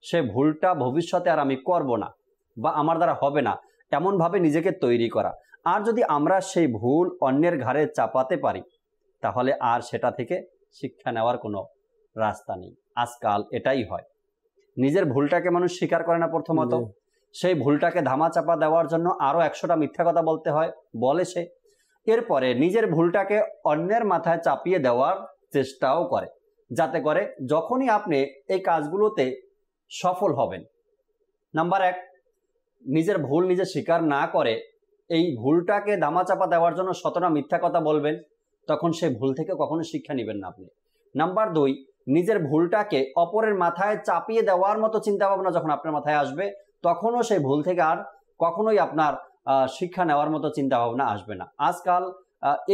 সে ভুলটা ভবিষ্যতে আর আমি করব না বা আমার দ্বারা হবে না, এমনভাবে নিজেকে তৈরি করা। আর যদি আমরা সেই ভুল অন্যের ঘাড়ে চাপাতে পারি তাহলে আর সেটা থেকে শিক্ষা নেওয়ার কোনো রাস্তা নেই। আজকাল এটাই হয়, নিজের ভুলটাকে মানুষ স্বীকার করে না, প্রথমত সেই ভুলটাকে ধামাচাপা দেওয়ার জন্য আরও 100টা মিথ্যা কথা বলতে হয়, বলে সে। এরপরে নিজের ভুলটাকে অন্যের মাথায় চাপিয়ে দেওয়ার চেষ্টাও করে, যাতে করে যখনই আপনি এই কাজগুলোতে সফল হবেন, নাম্বার 1, নিজের ভুল নিজে স্বীকার না করে এই ভুলটাকে ধামাচাপা দেওয়ার জন্য 100টা মিথ্যা কথা বলবেন, তখন সেই ভুল থেকে কখনো শিক্ষা নেবেন না আপনি। নাম্বার 2, নিজের ভুলটাকে অপরের মাথায় চাপিয়ে দেওয়ার মতো চিন্তা ভাবনা যখন আপনার মাথায় আসবে, তখনও সেই ভুল থেকে আর কখনোই আপনার শিক্ষা নেওয়ার মতো চিন্তা ভাবনা আসবে না। আজকাল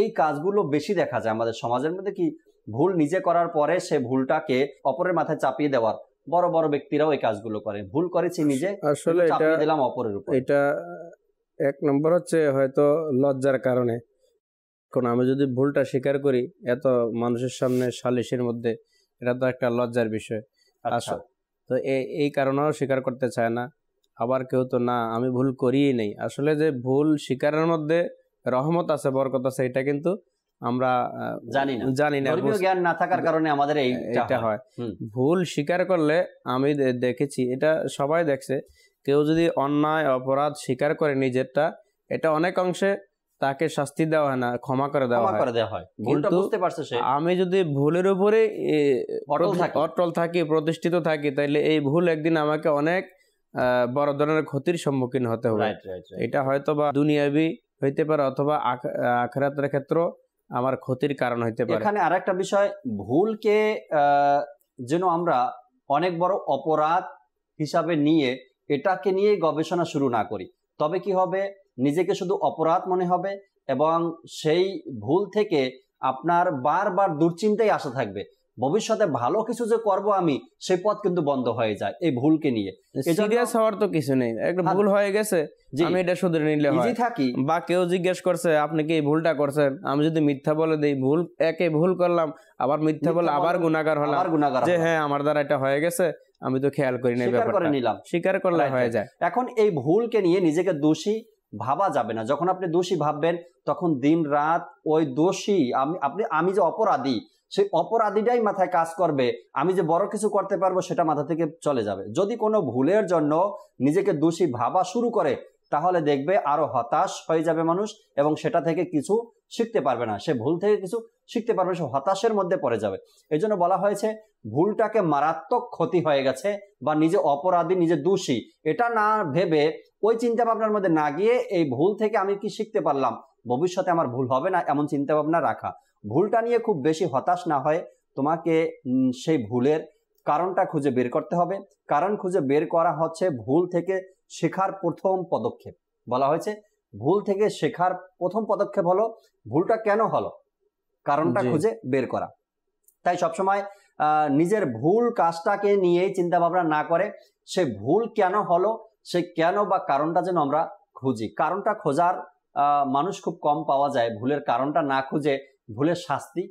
এই কাজগুলো বেশি দেখা যায় আমাদের সমাজের মধ্যে। কি ভুল নিজে করার পরে সে ভুলটাকে অপরের মাথায় চাপিয়ে দেওয়ার, বড় বড় ব্যক্তিরাও এই কাজগুলো করে। ভুল করেছি নিজে, আসলে চাপিয়ে দিলাম অপরের উপর। এটা এক নম্বর হচ্ছে হয়তো লজ্জার কারণে। কারণ আমি যদি ভুলটা স্বীকার করি এত মানুষের সামনে সালিশের মধ্যে, এটা তো একটা লজ্জার বিষয়। আচ্ছা, তো এই কারণেও স্বীকার করতে চায় না। আবার কেউ তো না আমি ভুল করিই নেই। আসলে যে ভুল স্বীকারের মধ্যে রহমত আছে, বরকত আছে, এটা কিন্তু আমরা জানি না। ধর্মীয় জ্ঞান না থাকার কারণে আমাদের এইটা হয়। ভুল স্বীকার করলে আমি দেখেছি, এটা সবাই দেখছে, কেউ যদি অন্যায় অপরাধ স্বীকার করে নিজেরটা, এটা অনেক অংশে তাকে শাস্তি দেওয়া হয় না, ক্ষমা করে দেওয়া হয়। কিন্তু আমি যদি ভুলের উপরে অটল থাকি, প্রতিষ্ঠিত থাকি, তাইলে এই ভুল একদিন আমাকে অনেক বড় ধরনের ক্ষতির সম্মুখীন হতে হবে। এটা হয়তো বা দুনিয়াবি হইতে পারে অথবা আখিরাতের ক্ষেত্রে আমার ক্ষতির কারণ হইতে পারে। এখানে আরেকটা বিষয়, ভুলকে যেন আমরা অনেক বড় অপরাধ হিসাবে নিয়ে এটাকে নিয়ে গবেষণা শুরু না করি। তবে কি হবে, নিজেকে শুধু অপরাধ মনে হবে এবং সেই ভুল থেকে আপনার বারবার দুশ্চিন্তাই আসা থাকবে। ভবিষ্যতে ভালো কিছু যে করব আমি, সেই পথ কিন্তু বন্ধ হয়ে যায় এই ভুলকে নিয়ে। সিরিয়াস হওয়ার তো কিছু নেই, একটা ভুল হয়ে গেছে, আমি এটা শুধরে নিলে হয়। বা কেউ জিজ্ঞেস করছে আপনি কি এই ভুলটা করছেন, আমি যদি মিথ্যা বলে দেই, ভুল করলাম, আবার মিথ্যা বলে আবার গুনাহগার হলাম, যে হ্যাঁ আমার দ্বারা এটা হয়ে গেছে, আমি তো খেয়াল করি না, স্বীকার করলে হয়ে যায়। এখন এই ভুলকে নিয়ে নিজেকে দোষী ভাবা যাবে না। যখন আপনি দোষী ভাববেন, তখন দিন রাত ওই দোষী আমি যে অপরাধী, সেই অপরাধীটাই মাথায় কাজ করবে। আমি যে বড় কিছু করতে পারবো সেটা মাথা থেকে চলে যাবে। যদি কোনো ভুলের জন্য নিজেকে দোষী ভাবা শুরু করে, তাহলে দেখবে আরো হতাশ হয়ে যাবে মানুষ এবং সেটা থেকে কিছু শিখতে পারবে না। সে ভুল থেকে কিছু শিখতে পারবে, সে হতাশের মধ্যে পড়ে যাবে। এই জন্য বলা হয়েছে ভুলটাকে মারাত্মক ক্ষতি হয়ে গেছে বা নিজে অপরাধী, নিজে দোষী, এটা না ভেবে, ওই চিন্তা ভাবনার মধ্যে না গিয়ে এই ভুল থেকে আমি কি শিখতে পারলাম, ভবিষ্যতে আমার ভুল হবে না, এমন চিন্তা ভাবনা রাখা। ভুলটা নিয়ে খুব বেশি হতাশ না হয় তোমাকে সেই ভুলের কারণটা খুঁজে বের করতে হবে। কারণ খুঁজে বের করা হচ্ছে ভুল থেকে শেখার প্রথম পদক্ষেপ। বলা হয়েছে ভুল থেকে শেখার প্রথম পদক্ষেপ হলো ভুলটা কেন হলো, কারণটা খুঁজে বের করা। তাই সবসময় নিজের ভুল কাজটাকে নিয়ে চিন্তা ভাবনা না করে সে ভুল কেন হলো, সে কেন বা কারণটা যেন আমরা খুঁজি। কারণটা খোঁজার মানুষ খুব কম পাওয়া যায়। ভুলের কারণটা না খুঁজে ভুলের শাস্তি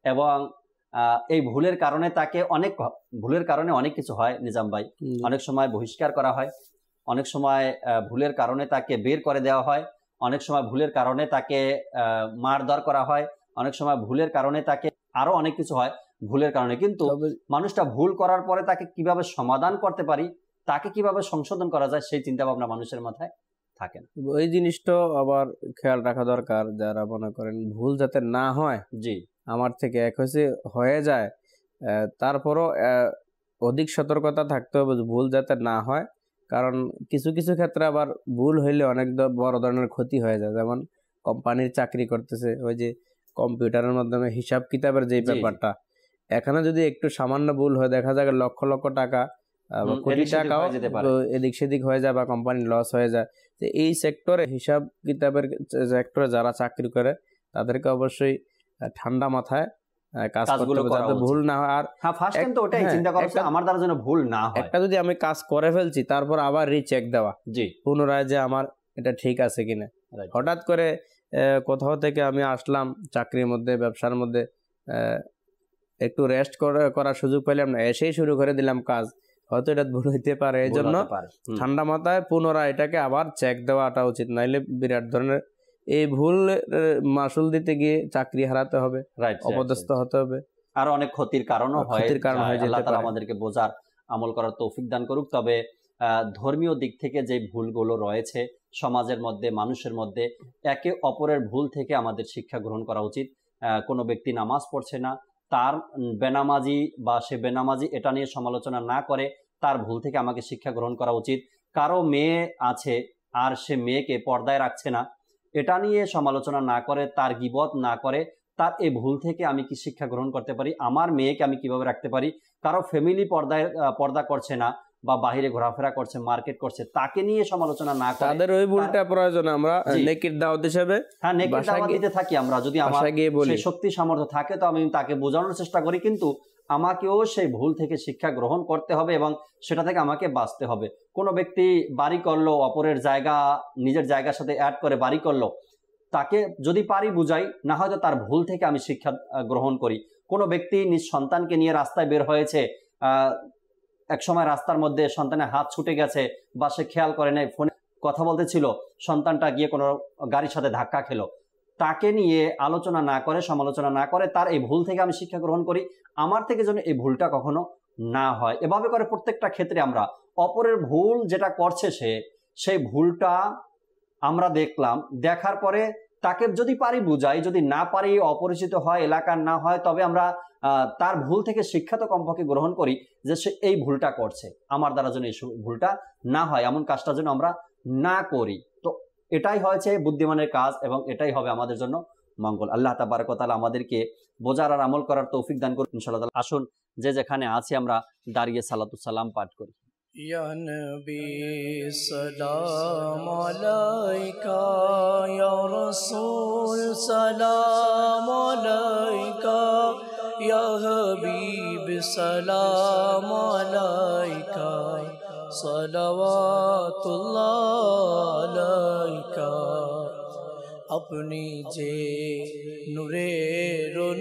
এবং এই ভুলের কারণে তাকে ভুলের কারণে অনেক কিছু হয় নিজাম ভাই। অনেক সময় বহিষ্কার করা হয়, অনেক সময় ভুলের কারণে তাকে বের করে দেওয়া হয়, অনেক সময় ভুলের কারণে তাকে মারধর করা হয়, অনেক সময় ভুলের কারণে তাকে আরো অনেক কিছু হয় ভুলের কারণে। কিন্তু মানুষটা ভুল করার পরে তাকে কিভাবে সমাধান করতে পারি, তাকে কিভাবে সংশোধন করা যায়, সেই চিন্তা ভাবনা মানুষের মাথায় থাকে না। ওই জিনিসটা আবার খেয়াল রাখা দরকার, যারা মনে করেন ভুল যাতে না হয়, আমার থেকে এক হয়ে যায়, তারপরও অধিক সতর্কতা থাকতে হবে ভুল যাতে না হয়। কারণ কিছু কিছু ক্ষেত্রে আবার ভুল হইলে অনেক বড় ধরনের ক্ষতি হয়ে যায়। যেমন কোম্পানির চাকরি করতেছে, ওই যে কম্পিউটারের মাধ্যমে হিসাব কিতাবের যে ব্যাপারটা, এখানে যদি একটু সামান্য ভুল হয়, দেখা যায় লক্ষ লক্ষ টাকা বা কোটি টাকাও এদিক সেদিক হয়ে যায় বা কোম্পানির লস হয়ে যায়। তো এই সেক্টরে, হিসাব কিতাবের সেক্টরে যারা চাকরি করে, তাদেরকে অবশ্যই ঠান্ডা মাথায় কাজ করতে হবে যাতে ভুল না হয়। আর আমার দ্বারা যেন ভুল না হয়। একটা যদি আমি কাজ করে ফেলছি, তারপর আবার রিচেক দেওয়া, পুনরায় যে আমার এটা ঠিক আছে কিনা। হঠাৎ করে কোথাও থেকে আমি আসলাম চাকরির মধ্যে, ব্যবসার মধ্যে, একটু রেস্ট করার সুযোগ পেলাম না, এসেই শুরু করে দিলাম কাজ, হয়তো এটা ভুল হইতে পারে। এই জন্য ঠান্ডা মাথায় পুনরায় এটাকে আবার চেক দেওয়াটা উচিত, নাইলে বিরাট ধরনের এই ভুল মাসুল দিতে গিয়ে চাকরি হারাতে হবে, অপদস্থ হতে হবে, আর অনেক ক্ষতির কারণও হয়। আল্লাহ তাআলা আমাদেরকে বোঝার, আমল করার তৌফিক দান করুক। তবে ধর্মীয় দিক থেকে যে ভুলগুলো রয়েছে সমাজের মধ্যে, মানুষের মধ্যে, একে অপরের ভুল থেকে আমাদের শিক্ষা গ্রহণ করা উচিত। কোনো ব্যক্তি নামাজ পড়ছে না, তার বেনামাজি বা সে বেনামাজি এটা নিয়ে সমালোচনা না করে তার ভুল থেকে আমাকে শিক্ষা গ্রহণ করা উচিত। কারো মেয়ে আছে আর সে মেয়েকে পর্দায় রাখছে না, এটা নিয়ে সমালোচনা না করে, তার গীবত না করে, তার এই ভুল থেকে আমি কি শিক্ষা গ্রহণ করতে পারি, আমার মেয়েকে আমি কিভাবে রাখতে পারি। কারো ফ্যামিলি পর্দা করছে না, বা বাইরে ঘোরাফেরা করছে, মার্কেট করছে, তাকে নিয়ে সমালোচনা না করে তাদের ওই ভুলটা প্রয়োজন আমরা নেকির দাওয়াত হিসেবে হ্যাঁ নেকির দাওয়াত দিতে থাকি আমরা। যদি আমার সেই শক্তি সামর্থ্য থাকে তো আমি তাকে বোঝানোর চেষ্টা করি, কিন্তু আমাকেও সেই ভুল থেকে শিক্ষা গ্রহণ করতে হবে এবং সেটা থেকে আমাকে বাঁচতে হবে। কোনো ব্যক্তি বাড়ি করলো, অপরের জায়গা নিজের জায়গার সাথে অ্যাড করে বাড়ি করলো, তাকে যদি পারি বুঝাই, না হয়তো তার ভুল থেকে আমি শিক্ষা গ্রহণ করি। কোনো ব্যক্তি নিজ সন্তানকে নিয়ে রাস্তায় বের হয়েছে, এক সময় রাস্তার মধ্যে সন্তানের হাত ছুটে গেছে বা সে খেয়াল করে নাই, ফোনে কথা বলতেছিল, সন্তানটা গিয়ে কোনো গাড়ির সাথে ধাক্কা খেলো, তাকে নিয়ে আলোচনা না করে, সমালোচনা না করে তার এই ভুল থেকে আমি শিক্ষা গ্রহণ করি, আমার থেকে যেন এই ভুলটা কখনো না হয়। এভাবে করে প্রত্যেকটা ক্ষেত্রে আমরা অপরের ভুল যেটা করছে সেই ভুলটা আমরা দেখলাম, দেখার পরে তাকে যদি পারি বুঝাই, যদি না পারি, অপরিচিত হয়, এলাকার না হয়, তবে আমরা তার ভুল থেকে শিক্ষা তো কমপক্ষে গ্রহণ করি যে সে এই ভুলটা করছে, আমার দ্বারা যেন এই ভুলটা না হয়, এমন কাজটা যেন আমরা না করি। তো এটাই হয়েছে বুদ্ধিমানের কাজ এবং এটাই হবে আমাদের জন্য মঙ্গল। আল্লাহ তাবারক ওয়া তাআলা আমাদেরকে বোঝার আর আমল করার তৌফিক দান করুন ইনশাআল্লাহ। আসুন যে যেখানে আছি আমরা দাঁড়িয়ে সালাতুস সালাম পাঠ করি। या नबी सलाम अलैका, या रसूल सलाम अलैका, या हबीब सलाम अलैका, सलावतुल्लाह अलैका। अपनी जे नूरे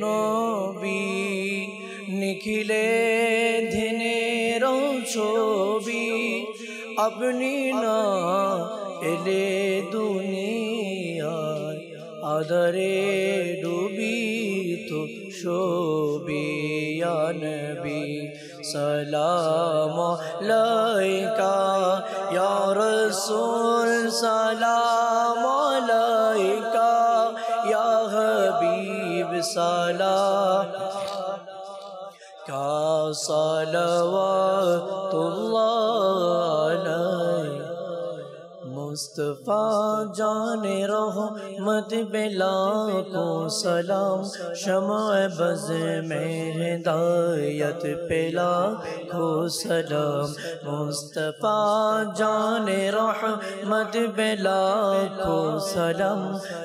नबी निखिले धिने ছবি আপনি না এলে দুনিয়ায় আদরে ডুবি তো ছবি। ইয়া নবী সালাম আলাইকা, ইয়া রাসূল সালাম আলাইকা, ইয়া হাবিব সালাম का सलावतुल्लाह अलैहि। मुस्तफा जाने रहमत बेला को सलाम, शमाए बज़ में हिदायत पेला को सलाम। मुस्तफा जाने रहमत बेला को सलाम,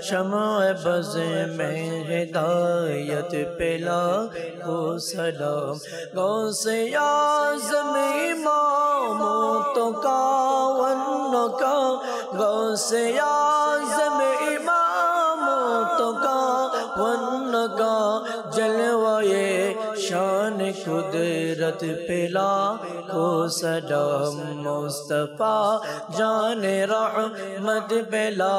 शमाए बज़ में हिदायत पेला को सलाम। गौसे आज़म इमामो तो का का, गौसे आज़म इमामो तो का वन का, जलवाए शान कुदरत पेला को सलाम। मुस्तफा जाने रहमत पेला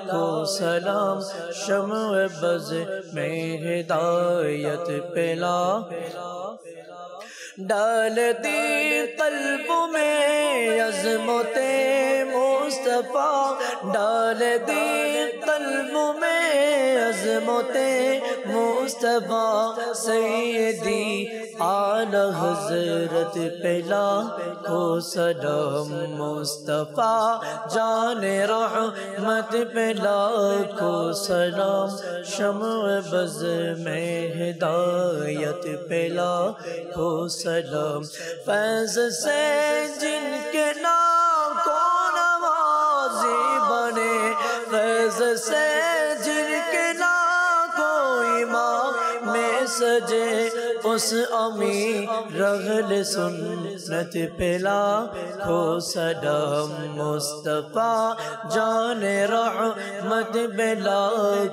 को सलाम, शम्अ बज़ में हिदायत पेला। डाल दी कल्ब में अज़मते मुस्तफा, डाल दी कल्ब में अज़मते मुस्तफा। सैयदी आला हज़रत पेला को सलाम। मुस्तफा जाने रहमत पेला को सलाम, शम्अ बज़ में हिदायत पेला को सलाम। फैज़ से जिनके नाम को नवाज़ी बने, फैज़ से जिनके नाम को इमाम में सजे, उस अमी रगल सुन्नत पेला को सलाम। मुस्तफा जाने रहमत बेला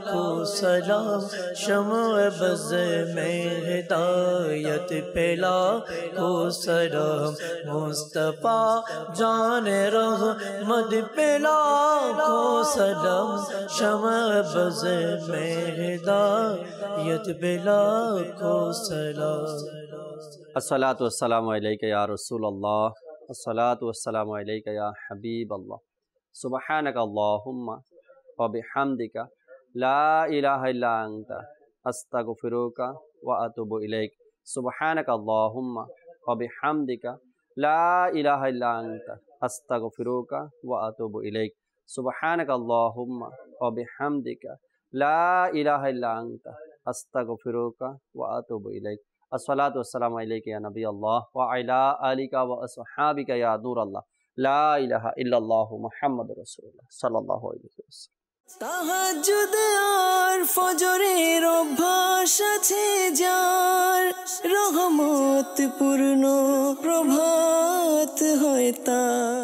को सलाम, शम्अ बज़ में हिदायत पेला को सलाम। मुस्तफा जाने रहमत पेला को सलाम, शम्अ बज़ में हिदायत पेला को सलाम। अस्सलातु वस्सलामु अलैका या रसूलल्लाह, अस्सलातु वस्सलामु अलैका या हबीबल्लाह, सुब्हानका अल्लाहुम्मा व बिहम्दिका ला इलाहा इल्ला अंता अस्तगफिरुका व अतूबु इलैक। सुब्हानका अल्लाहुम्मा व बिहम्दिका ला इलाहा इल्ला अंता अस्तगफिरुका व अतूबु इलैक। सुब्हानका अल्लाहुम्मा व बिहम्दिका ला इलाहा इल्ला अंता अस्तगफिरुका व अतूबु इलैक। আসসালাতু ওয়াসসালামু আলাইকা ইয়া নবী আল্লাহ ওয়া আলা আলিকা ওয়া আসহাবিকা ইয়া নূর আল্লাহ লা ইলাহা ইল্লাল্লাহু মুহাম্মাদুর রাসূলুল্লাহ সাল্লাল্লাহু আলাইহি ওয়াসাল্লাম। তাহাজ্জুদ আর ফজরের অভ্যাস আছে যার, রহমত পূর্ণ প্রভাত হয় তার।